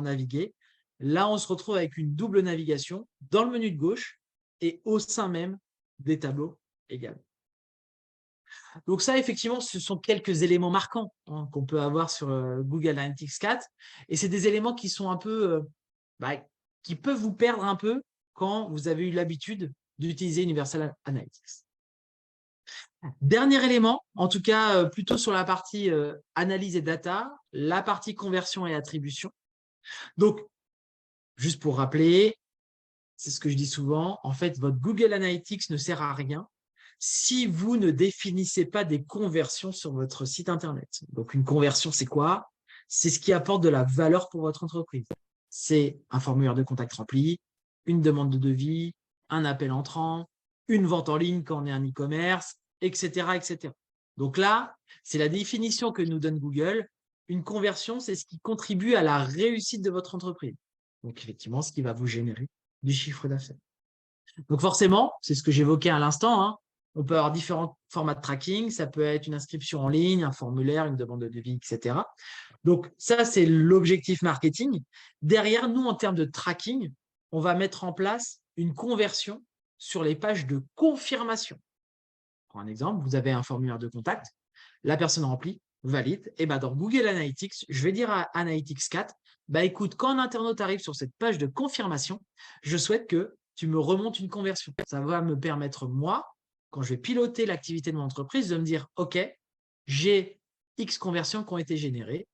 naviguer. Là, on se retrouve avec une double navigation dans le menu de gauche et au sein même des tableaux également. Donc ça, effectivement, ce sont quelques éléments marquants qu'on peut avoir sur Google Analytics 4. Et c'est des éléments qui sont un peu, qui peuvent vous perdre un peu quand vous avez eu l'habitude d'utiliser Universal Analytics. Dernier élément, en tout cas plutôt sur la partie analyse et data, la partie conversion et attribution. Donc, juste pour rappeler, c'est ce que je dis souvent, en fait, votre Google Analytics ne sert à rien si vous ne définissez pas des conversions sur votre site Internet. Donc, une conversion, c'est quoi? C'est ce qui apporte de la valeur pour votre entreprise. C'est un formulaire de contact rempli, une demande de devis, un appel entrant, une vente en ligne quand on est un e-commerce, etc., etc. Donc là, c'est la définition que nous donne Google. Une conversion, c'est ce qui contribue à la réussite de votre entreprise. Donc, effectivement, ce qui va vous générer du chiffre d'affaires. Donc, forcément, c'est ce que j'évoquais à l'instant, hein, on peut avoir différents formats de tracking. Ça peut être une inscription en ligne, un formulaire, une demande de devis, etc. Donc, ça, c'est l'objectif marketing. Derrière, nous, en termes de tracking, on va mettre en place une conversion sur les pages de confirmation. Je prends un exemple, vous avez un formulaire de contact, la personne remplit, valide, et ben dans Google Analytics, je vais dire à Analytics 4, écoute, quand un internaute arrive sur cette page de confirmation, je souhaite que tu me remontes une conversion. Ça va me permettre, moi, quand je vais piloter l'activité de mon entreprise, de me dire, OK, j'ai X conversions qui ont été générées,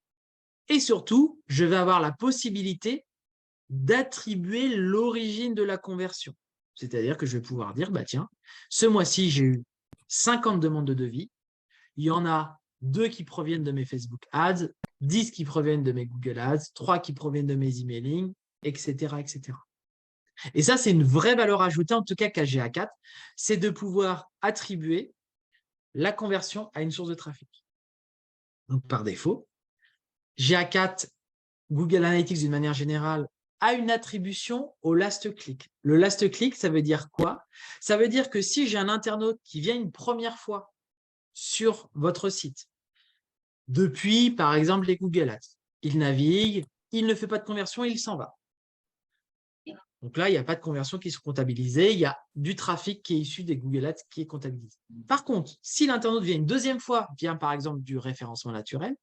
et surtout, je vais avoir la possibilité d'attribuer l'origine de la conversion. C'est-à-dire que je vais pouvoir dire, tiens, ce mois-ci, j'ai eu 50 demandes de devis. Il y en a 2 qui proviennent de mes Facebook Ads, 10 qui proviennent de mes Google Ads, 3 qui proviennent de mes emailing, etc., etc. Et ça, c'est une vraie valeur ajoutée, en tout cas qu'à GA4, c'est de pouvoir attribuer la conversion à une source de trafic. Donc, par défaut, GA4, Google Analytics d'une manière générale, a une attribution au last click. Le last click, ça veut dire quoi? Ça veut dire que si j'ai un internaute qui vient une première fois sur votre site, depuis, par exemple, les Google Ads, il navigue, il ne fait pas de conversion, il s'en va. Donc là, il n'y a pas de conversion qui sont comptabilisées, il y a du trafic qui est issu des Google Ads qui est comptabilisé. Par contre, si l'internaute vient une deuxième fois, vient par exemple du référencement naturel,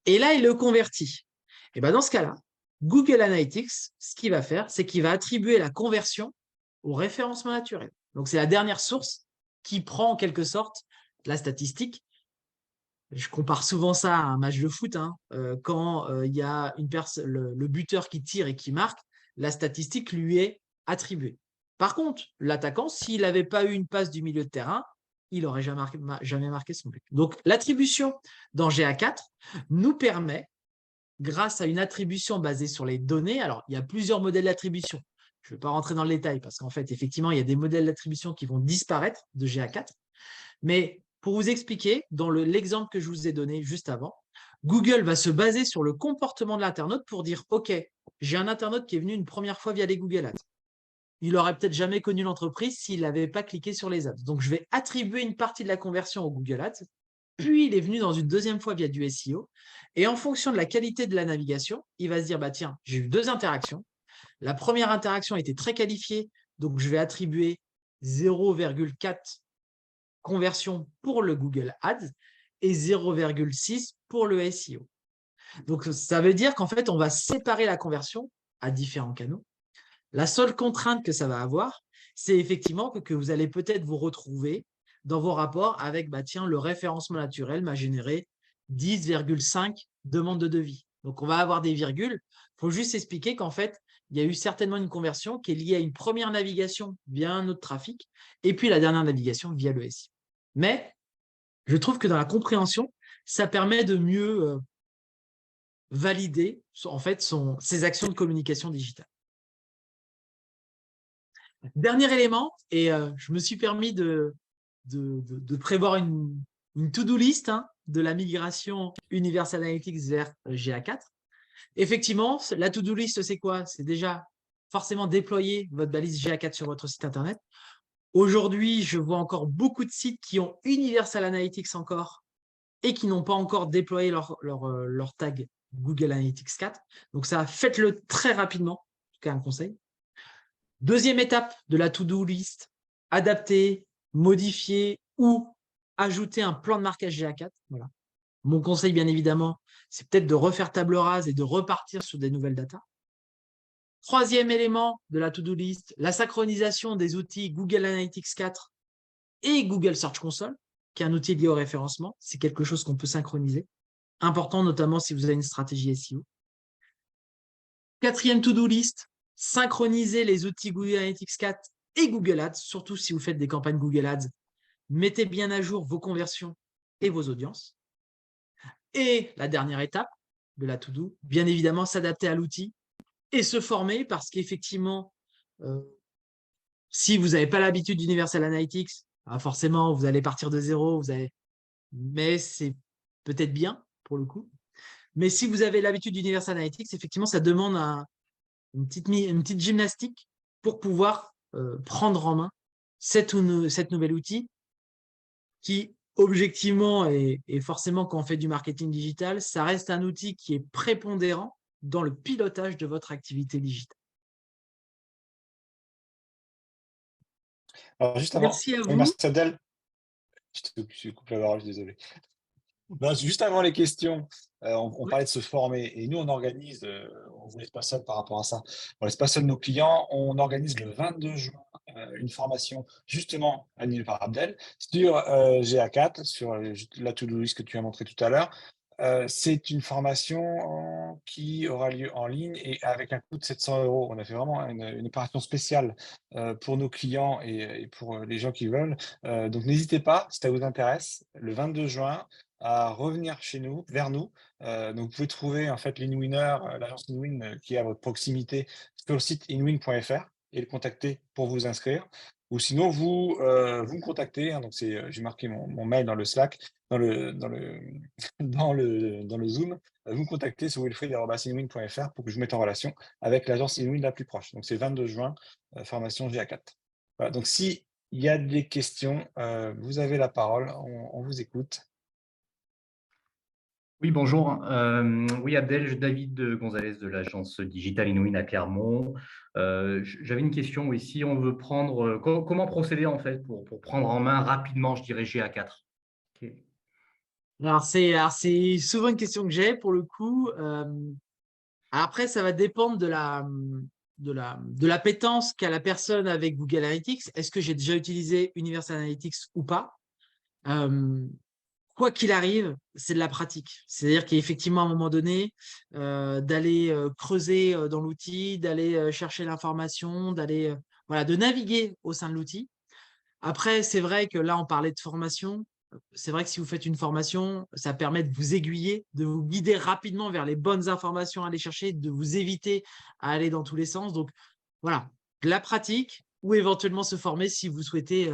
et là, il le convertit. Et dans ce cas-là, Google Analytics, ce qu'il va faire, c'est qu'il va attribuer la conversion au référencement naturel. Donc, c'est la dernière source qui prend en quelque sorte la statistique. Je compare souvent ça à un match de foot. Quand il y a le buteur qui tire et qui marque, la statistique lui est attribuée. Par contre, l'attaquant, s'il n'avait pas eu une passe du milieu de terrain, il n'aurait jamais marqué son but. Donc, l'attribution dans GA4 nous permet, grâce à une attribution basée sur les données, alors il y a plusieurs modèles d'attribution. Je ne vais pas rentrer dans le détail parce qu'en fait, effectivement, il y a des modèles d'attribution qui vont disparaître de GA4. Mais pour vous expliquer, dans l'exemple que je vous ai donné juste avant, Google va se baser sur le comportement de l'internaute pour dire « Ok, j'ai un internaute qui est venu une première fois via les Google Ads. Il n'aurait peut-être jamais connu l'entreprise s'il n'avait pas cliqué sur les ads. Donc, je vais attribuer une partie de la conversion au Google Ads puis il est venu dans une deuxième fois via du SEO. Et en fonction de la qualité de la navigation, il va se dire, bah tiens, j'ai eu 2 interactions. La première interaction était très qualifiée, donc je vais attribuer 0,4 conversion pour le Google Ads et 0,6 pour le SEO. Donc, ça veut dire qu'en fait, on va séparer la conversion à différents canaux. La seule contrainte que ça va avoir, c'est effectivement que vous allez peut-être vous retrouver dans vos rapports avec, bah tiens, le référencement naturel m'a généré 10,5 demandes de devis. Donc, on va avoir des virgules. Il faut juste expliquer qu'en fait, il y a eu certainement une conversion qui est liée à une première navigation via un autre trafic et puis la dernière navigation via le SEO. Mais je trouve que dans la compréhension, ça permet de mieux valider en fait ses actions de communication digitale. Dernier élément, et je me suis permis de prévoir une to-do list de la migration Universal Analytics vers GA4. Effectivement, la to-do list, c'est quoi? C'est déjà forcément déployer votre balise GA4 sur votre site Internet. Aujourd'hui, je vois encore beaucoup de sites qui ont Universal Analytics encore et qui n'ont pas encore déployé leur tag Google Analytics 4. Donc ça, faites-le très rapidement, en tout cas un conseil. Deuxième étape de la to-do list, adapter, modifier ou ajouter un plan de marquage GA4. Voilà. Mon conseil, bien évidemment, c'est peut-être de refaire table rase et de repartir sur des nouvelles datas. Troisième élément de la to-do list, la synchronisation des outils Google Analytics 4 et Google Search Console, qui est un outil lié au référencement. C'est quelque chose qu'on peut synchroniser. Important, notamment si vous avez une stratégie SEO. Quatrième to-do list, synchroniser les outils Google Analytics 4 et Google Ads, surtout si vous faites des campagnes Google Ads. Mettez bien à jour vos conversions et vos audiences. Et la dernière étape de la to-do, bien évidemment, s'adapter à l'outil et se former parce qu'effectivement, si vous n'avez pas l'habitude d'Universal Analytics, forcément, vous allez partir de zéro, mais c'est peut-être bien pour le coup. Mais si vous avez l'habitude d'Universal Analytics, effectivement, ça demande une petite gymnastique pour pouvoir prendre en main cette nouvel outil qui, objectivement, et forcément, quand on fait du marketing digital, ça reste un outil qui est prépondérant dans le pilotage de votre activité digitale. Alors, juste avant, Merci à oui, vous. merci Abdel. Je te coupe la parole, je suis désolé. Non, juste avant les questions, on Oui. parlait de se former et nous, on organise, on ne vous laisse pas seul par rapport à ça, on ne laisse pas seul nos clients, on organise le 22 juin une formation justement animée par Abdel sur GA4, sur la to-do list que tu as montré tout à l'heure. C'est une formation qui aura lieu en ligne et avec un coût de 700 euros. On a fait vraiment une opération spéciale pour nos clients et pour les gens qui veulent. Donc n'hésitez pas, si ça vous intéresse, le 22 juin, à revenir chez nous, vers nous. Donc vous pouvez trouver en fait l'InWinner, l'agence InWin qui est à votre proximité sur le site inwin.fr et le contacter pour vous inscrire. Ou sinon, vous me contactez. Donc j'ai marqué mon mail dans le Slack, dans le Zoom. Vous me contactez sur wilfried@inwin.fr pour que je vous mette en relation avec l'agence InWin la plus proche. Donc c'est 22 juin, formation GA4. Voilà, donc s'il y a des questions, vous avez la parole, on vous écoute. Oui, bonjour. Oui, Abdel, David Gonzalez de l'agence Digital InWin à Clermont. J'avais une question. Oui, si on veut prendre, comment procéder en fait pour prendre en main rapidement, je dirais GA4? Ok. Alors, c'est souvent une question que j'ai pour le coup. Après, ça va dépendre de l'appétence qu'a la personne avec Google Analytics. Est-ce que j'ai déjà utilisé Universal Analytics ou pas? Quoi qu'il arrive, c'est de la pratique. C'est-à-dire qu'effectivement, à un moment donné, d'aller creuser dans l'outil, d'aller chercher l'information, voilà, de naviguer au sein de l'outil. Après, c'est vrai que là, on parlait de formation. C'est vrai que si vous faites une formation, ça permet de vous aiguiller, de vous guider rapidement vers les bonnes informations à aller chercher, de vous éviter à aller dans tous les sens. Donc, voilà, de la pratique ou éventuellement se former si vous souhaitez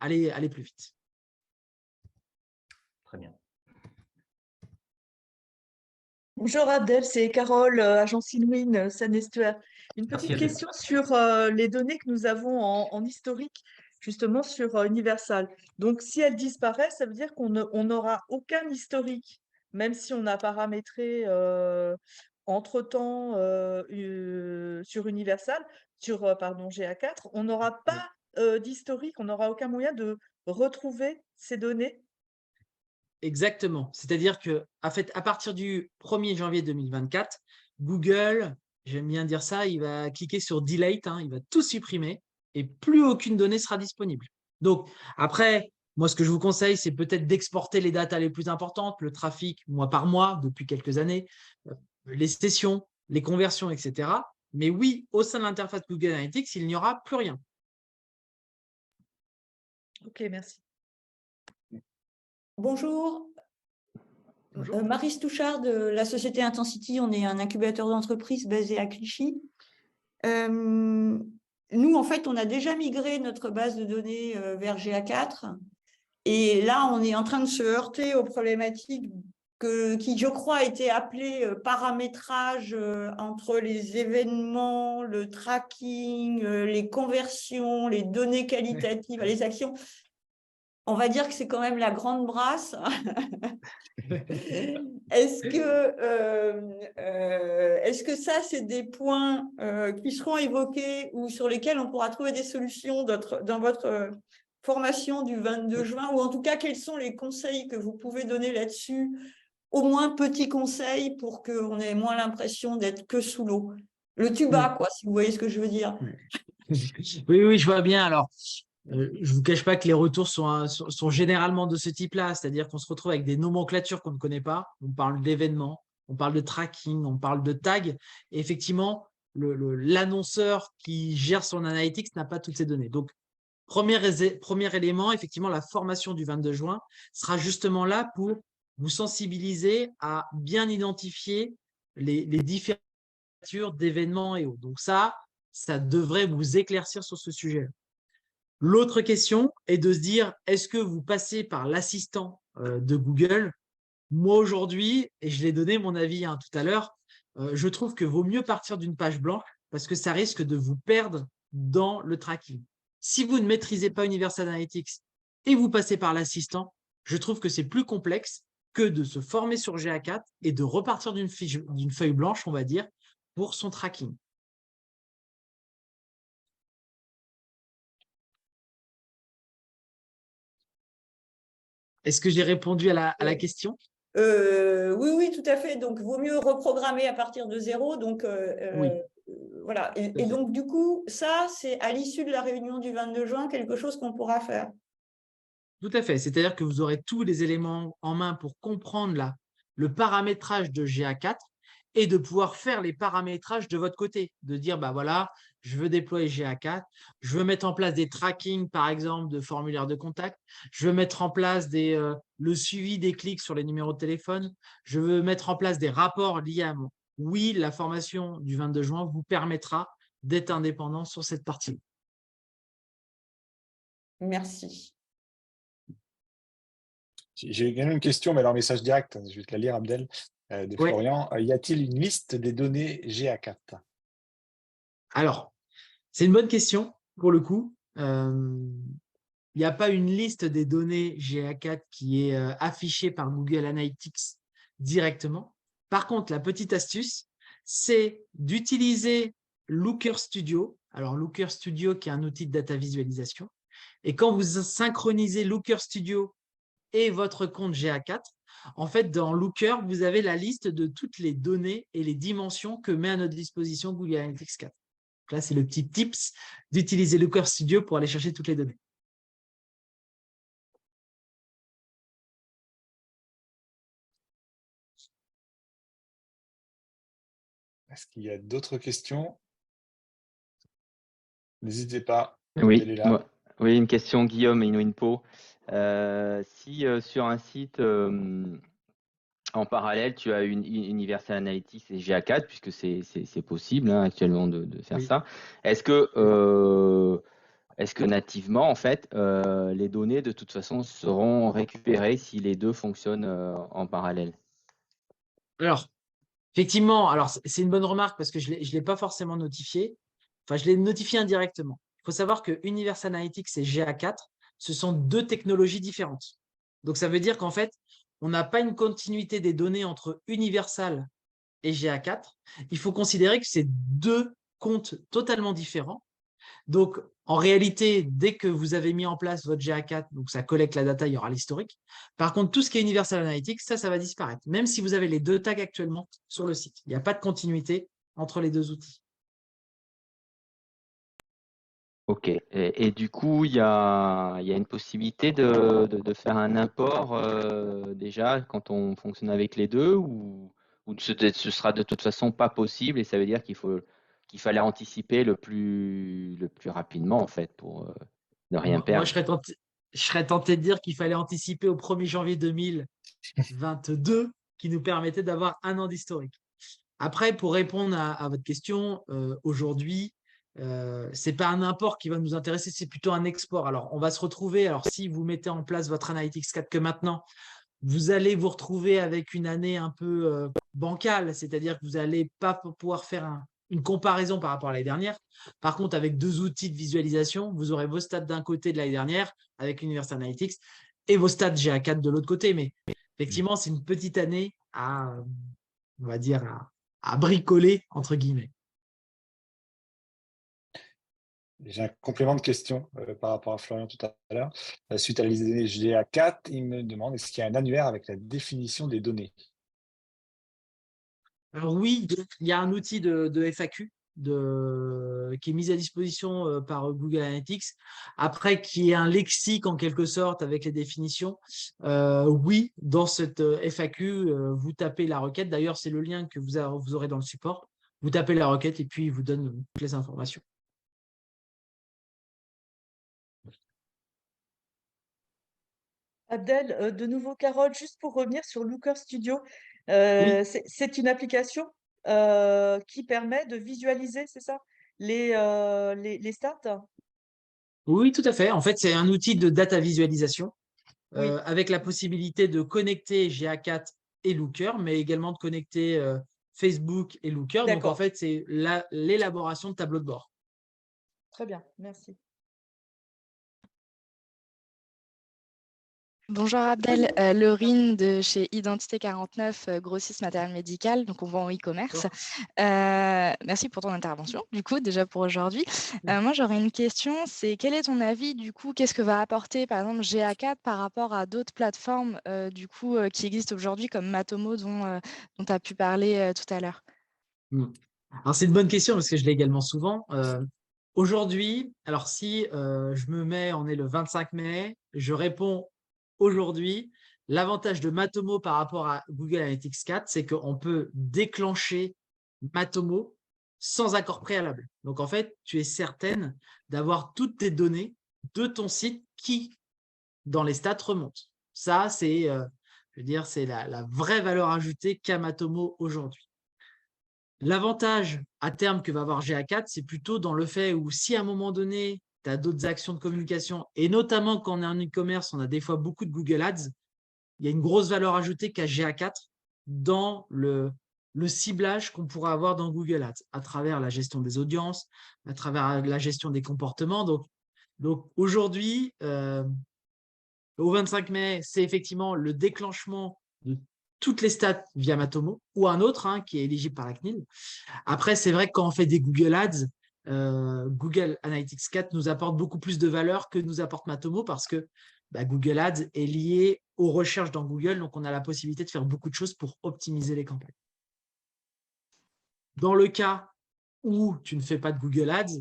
aller plus vite. Très bien. Bonjour Abdel, c'est Carole, agence InWin, Seine-et-Estuaire. Une Merci, petite Abdel. question sur les données que nous avons en historique. justement sur Universal. Donc, si elle disparaît, ça veut dire on n'aura aucun historique, même si on a paramétré entre-temps sur Universal, sur pardon, GA4, on n'aura pas d'historique, on n'aura aucun moyen de retrouver ces données. Exactement. C'est-à-dire que, en fait, à partir du 1er janvier 2024, Google, j'aime bien dire ça, il va cliquer sur Delete, il va tout supprimer et plus aucune donnée sera disponible. Donc, après, moi, ce que je vous conseille, c'est peut-être d'exporter les datas les plus importantes, le trafic mois par mois depuis quelques années, les sessions, les conversions, etc. Mais oui, au sein de l'interface Google Analytics, il n'y aura plus rien. Ok, merci. Bonjour. Bonjour. Maryse Touchard de la société Intensity, on est un incubateur d'entreprise basé à Clichy. Nous, en fait, on a déjà migré notre base de données vers GA4 et là, on est en train de se heurter aux problématiques qui, je crois, étaient appelées paramétrage entre les événements, le tracking, les conversions, les données qualitatives, les actions. On va dire que c'est quand même la grande brasse. Est-ce que ça, c'est des points qui seront évoqués ou sur lesquels on pourra trouver des solutions dans votre formation du 22 juin? Ou en tout cas, quels sont les conseils que vous pouvez donner là-dessus? Au moins, petits conseils pour qu'on ait moins l'impression d'être que sous l'eau. Le tuba, quoi, si vous voyez ce que je veux dire. Oui, je vois bien. Alors, je ne vous cache pas que les retours sont généralement de ce type-là, c'est-à-dire qu'on se retrouve avec des nomenclatures qu'on ne connaît pas. On parle d'événements, on parle de tracking, on parle de tag. Et effectivement, l'annonceur qui gère son analytics n'a pas toutes ces données. Donc, premier élément, effectivement, la formation du 22 juin sera justement là pour vous sensibiliser à bien identifier les différentes d'événements et autres. Donc ça devrait vous éclaircir sur ce sujet. L'autre question est de se dire, est-ce que vous passez par l'assistant de Google? Moi, aujourd'hui, et je l'ai donné mon avis tout à l'heure, je trouve que vaut mieux partir d'une page blanche parce que ça risque de vous perdre dans le tracking. Si vous ne maîtrisez pas Universal Analytics et vous passez par l'assistant, je trouve que c'est plus complexe que de se former sur GA4 et de repartir d'une feuille blanche, on va dire, pour son tracking. Est-ce que j'ai répondu à la question? Oui, tout à fait. Donc, vaut mieux reprogrammer à partir de zéro. Donc, Oui. voilà. Et donc, du coup, ça, c'est à l'issue de la réunion du 22 juin, quelque chose qu'on pourra faire. Tout à fait. C'est-à-dire que vous aurez tous les éléments en main pour comprendre le paramétrage de GA4 et de pouvoir faire les paramétrages de votre côté. De dire, bah voilà, je veux déployer GA4, je veux mettre en place des trackings, par exemple, de formulaires de contact, je veux mettre en place le suivi des clics sur les numéros de téléphone, je veux mettre en place des rapports liés à moi. Oui, la formation du 22 juin vous permettra d'être indépendant sur cette partie. Merci. J'ai également une question, mais alors message direct, je vais te la lire, Abdel, de Ouais. Florian. Y a-t-il une liste des données GA4? Alors, c'est une bonne question pour le coup. Il n'y a pas une liste des données GA4 qui est affichée par Google Analytics directement. Par contre, la petite astuce, c'est d'utiliser Looker Studio. Alors, Looker Studio qui est un outil de data visualisation. Et quand vous synchronisez Looker Studio et votre compte GA4, en fait, dans Looker, vous avez la liste de toutes les données et les dimensions que met à notre disposition Google Analytics 4. Donc là, c'est le petit tips d'utiliser Looker Studio pour aller chercher toutes les données. Est-ce qu'il y a d'autres questions? N'hésitez pas. Oui, Abdel est là. oui, une question, Guillaume et Inuinpo. Si sur un site en parallèle, tu as une Universal Analytics et GA4, puisque c'est possible actuellement de faire Oui. ça, est-ce que nativement, en fait, les données de toute façon seront récupérées si les deux fonctionnent en parallèle? Alors, effectivement, c'est une bonne remarque parce que je ne l'ai pas forcément notifié. Enfin, je l'ai notifié indirectement. faut savoir que Universal Analytics et GA4, ce sont deux technologies différentes. Donc, ça veut dire qu'en fait, on n'a pas une continuité des données entre Universal et GA4. Il faut considérer que c'est deux comptes totalement différents. Donc, en réalité, dès que vous avez mis en place votre GA4, donc ça collecte la data, il y aura l'historique. Par contre, tout ce qui est Universal Analytics, ça va disparaître, même si vous avez les deux tags actuellement sur le site. Il n'y a pas de continuité entre les deux outils. Ok. Et du coup, il y a une possibilité de faire un import déjà quand on fonctionne avec les deux ou ce sera de toute façon pas possible et ça veut dire qu'il fallait anticiper le plus rapidement en fait pour ne rien Moi, perdre. je serais tenté de dire qu'il fallait anticiper au 1er janvier 2022 qui nous permettait d'avoir un an d'historique. Après, pour répondre à votre question, aujourd'hui, ce n'est pas un import qui va nous intéresser, c'est plutôt un export. Alors, on va se retrouver, alors si vous mettez en place votre Analytics 4 que maintenant, vous allez vous retrouver avec une année un peu bancale, c'est-à-dire que vous n'allez pas pouvoir faire une comparaison par rapport à l'année dernière. Par contre, avec deux outils de visualisation, vous aurez vos stats d'un côté de l'année dernière avec Universal Analytics et vos stats GA4 de l'autre côté. Mais effectivement, c'est une petite année on va dire, à bricoler, entre guillemets. J'ai un complément de question par rapport à Florian tout à l'heure. Suite à l'idée GA4, il me demande est-ce qu'il y a un annuaire avec la définition des données? Alors oui, il y a un outil de FAQ qui est mis à disposition par Google Analytics, après qui est un lexique en quelque sorte avec les définitions. Oui, dans cette FAQ, vous tapez la requête. D'ailleurs, c'est le lien que vous aurez dans le support. Vous tapez la requête et puis il vous donne toutes les informations. Abdel, de nouveau, Carole, juste pour revenir sur Looker Studio, Oui. c'est une application qui permet de visualiser, c'est ça, les stats? Oui, tout à fait. En fait, c'est un outil de data visualisation Oui, avec la possibilité de connecter GA4 et Looker, mais également de connecter Facebook et Looker. Donc, en d'accord, fait, c'est l'élaboration de tableaux de bord. très bien, merci. Bonjour Abdel, Laurine de chez Identité 49, grossiste matériel médical, donc on vend en e-commerce. Merci pour ton intervention, du coup, déjà pour aujourd'hui. Moi, j'aurais une question, c'est quel est ton avis, du coup, qu'est-ce que va apporter, par exemple, GA4 par rapport à d'autres plateformes, du coup, qui existent aujourd'hui, comme Matomo, dont tu as pu parler tout à l'heure? Alors, c'est une bonne question parce que je l'ai également souvent. Aujourd'hui, alors si je me mets, on est le 25 mai, je réponds aujourd'hui, l'avantage de Matomo par rapport à Google Analytics 4, c'est qu'on peut déclencher Matomo sans accord préalable. Donc, en fait, tu es certaine d'avoir toutes tes données de ton site qui, dans les stats, remontent. Ça, c'est, je veux dire, c'est la vraie valeur ajoutée qu'a Matomo aujourd'hui. L'avantage à terme que va avoir GA4, c'est plutôt dans le fait où si à un moment donné, tu as d'autres actions de communication, et notamment quand on est en e-commerce, on a des fois beaucoup de Google Ads, il y a une grosse valeur ajoutée qu'a GA4 dans le ciblage qu'on pourra avoir dans Google Ads, à travers la gestion des audiences, à travers la gestion des comportements. Donc aujourd'hui, au 25 mai, c'est effectivement le déclenchement de toutes les stats via Matomo ou un autre qui est éligible par la CNIL. Après, c'est vrai que quand on fait des Google Ads, Google Analytics 4 nous apporte beaucoup plus de valeur que nous apporte Matomo parce que Google Ads est lié aux recherches dans Google, donc on a la possibilité de faire beaucoup de choses pour optimiser les campagnes. Dans le cas où tu ne fais pas de Google Ads,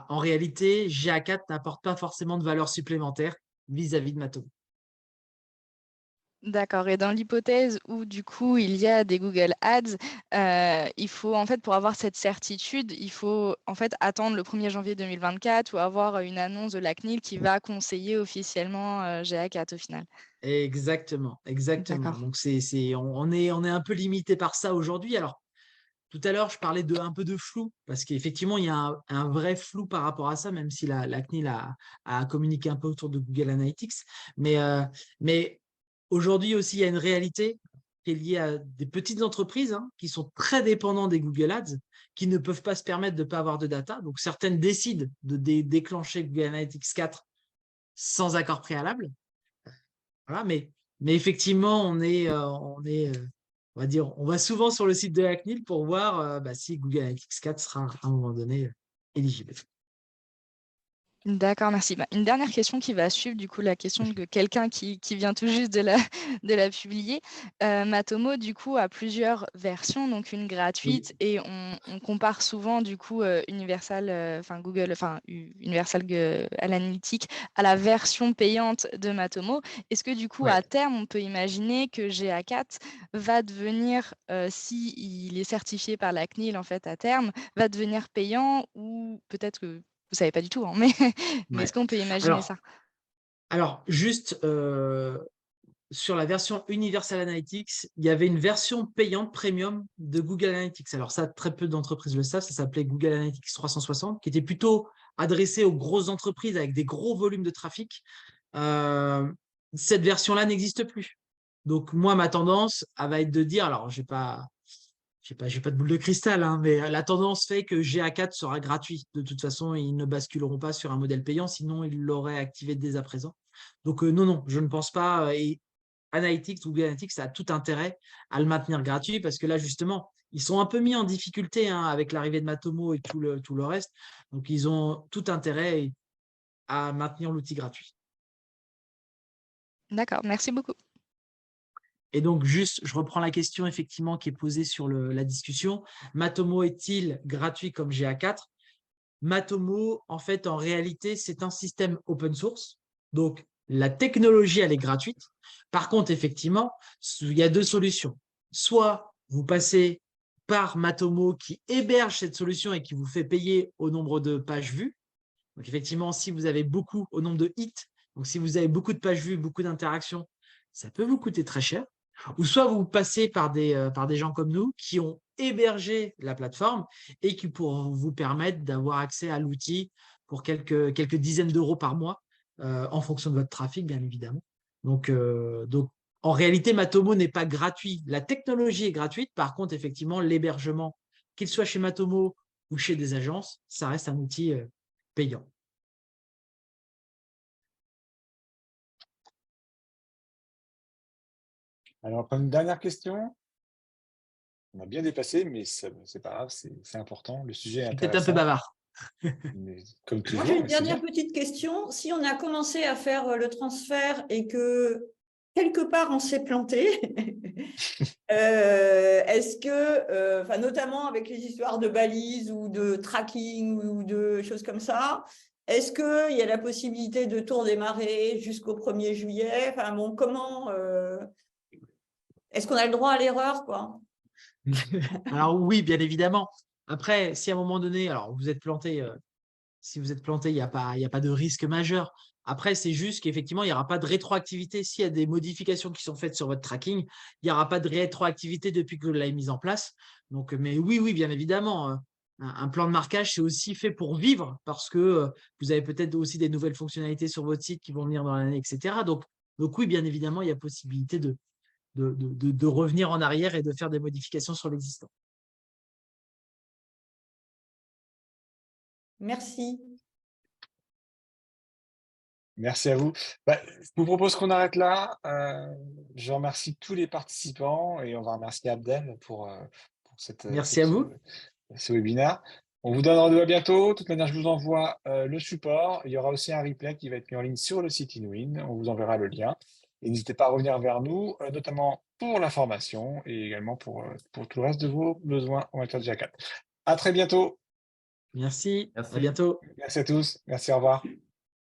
en réalité, GA4 n'apporte pas forcément de valeur supplémentaire vis-à-vis de Matomo. D'accord. Et dans l'hypothèse où, du coup, il y a des Google Ads, il faut, en fait, pour avoir cette certitude, il faut, en fait, attendre le 1er janvier 2024 ou avoir une annonce de la CNIL qui va conseiller officiellement GA4 au final. Exactement, exactement. D'accord. Donc, on est un peu limité par ça aujourd'hui. Alors, tout à l'heure, je parlais un peu de flou, parce qu'effectivement, il y a un vrai flou par rapport à ça, même si la CNIL a communiqué un peu autour de Google Analytics. Mais aujourd'hui aussi, il y a une réalité qui est liée à des petites entreprises qui sont très dépendantes des Google Ads, qui ne peuvent pas se permettre de ne pas avoir de data. Donc, certaines décident de déclencher Google Analytics 4 sans accord préalable. Voilà, mais effectivement, on va dire, on va souvent sur le site de la CNIL pour voir si Google Analytics 4 sera à un moment donné éligible. D'accord, merci. Une dernière question qui va suivre du coup la question de quelqu'un qui vient tout juste de la publier. Matomo du coup a plusieurs versions, donc une gratuite et on compare souvent du coup Universal Analytics à la version payante de Matomo. Est-ce que du coup à terme on peut imaginer que GA4 va devenir, si il est certifié par la CNIL en fait à terme, va devenir payant ou peut-être que vous savez pas du tout, hein, mais est-ce qu'on peut imaginer ça? Alors, juste sur la version Universal Analytics, il y avait une version payante premium de Google Analytics. Alors ça, très peu d'entreprises le savent, ça s'appelait Google Analytics 360, qui était plutôt adressé aux grosses entreprises avec des gros volumes de trafic. Cette version-là n'existe plus. Donc moi, ma tendance, elle va être de dire, alors j'ai pas de boule de cristal, hein, mais la tendance fait que GA4 sera gratuit. De toute façon, ils ne basculeront pas sur un modèle payant, sinon ils l'auraient activé dès à présent. Donc non, je ne pense pas. Et Google Analytics a tout intérêt à le maintenir gratuit parce que là, justement, ils sont un peu mis en difficulté avec l'arrivée de Matomo et tout le reste. Donc, ils ont tout intérêt à maintenir l'outil gratuit. D'accord, merci beaucoup. Et donc, juste, je reprends la question effectivement qui est posée sur la discussion. Matomo est-il gratuit comme GA4? Matomo, en fait, en réalité, c'est un système open source. Donc, la technologie, elle est gratuite. Par contre, effectivement, il y a deux solutions. Soit vous passez par Matomo qui héberge cette solution et qui vous fait payer au nombre de pages vues. Donc, effectivement, si vous avez beaucoup au nombre de hits, donc si vous avez beaucoup de pages vues, beaucoup d'interactions, ça peut vous coûter très cher. Ou soit vous passez par des gens comme nous qui ont hébergé la plateforme et qui pourront vous permettre d'avoir accès à l'outil pour quelques dizaines d'euros par mois en fonction de votre trafic, bien évidemment. Donc en réalité, Matomo n'est pas gratuit. La technologie est gratuite. Par contre, effectivement, l'hébergement, qu'il soit chez Matomo ou chez des agences, ça reste un outil payant. Alors, on prend une dernière question. On a bien dépassé, mais c'est pas grave, c'est important. Le sujet est intéressant. Peut-être un peu bavard. Mais comme toujours, Moi, j'ai une dernière petite question. Si on a commencé à faire le transfert et que quelque part on s'est planté, est-ce que, notamment avec les histoires de balises ou de tracking ou de choses comme ça, est-ce qu'il y a la possibilité de tout redémarrer jusqu'au 1er juillet? Enfin bon, comment est-ce qu'on a le droit à l'erreur, quoi? Alors oui, bien évidemment. Après, si à un moment donné, alors vous êtes planté, si vous êtes planté, il n'y a pas de risque majeur. Après, c'est juste qu'effectivement, il n'y aura pas de rétroactivité. S'il y a des modifications qui sont faites sur votre tracking, il n'y aura pas de rétroactivité depuis que vous l'avez mise en place. Donc, mais oui, bien évidemment, un plan de marquage, c'est aussi fait pour vivre parce que vous avez peut-être aussi des nouvelles fonctionnalités sur votre site qui vont venir dans l'année, etc. Donc oui, bien évidemment, il y a possibilité de revenir en arrière et de faire des modifications sur l'existant. Merci. Merci à vous. Je vous propose qu'on arrête là. Je remercie tous les participants et on va remercier Abdel pour Merci à vous. ce webinaire. On vous donne rendez-vous à bientôt. De toute manière, je vous envoie le support. Il y aura aussi un replay qui va être mis en ligne sur le site InWin. On vous enverra le lien. Et n'hésitez pas à revenir vers nous, notamment pour la formation et également pour tout le reste de vos besoins en matière de GA4. À très bientôt. Merci. À bientôt. Merci à tous. Merci, au revoir.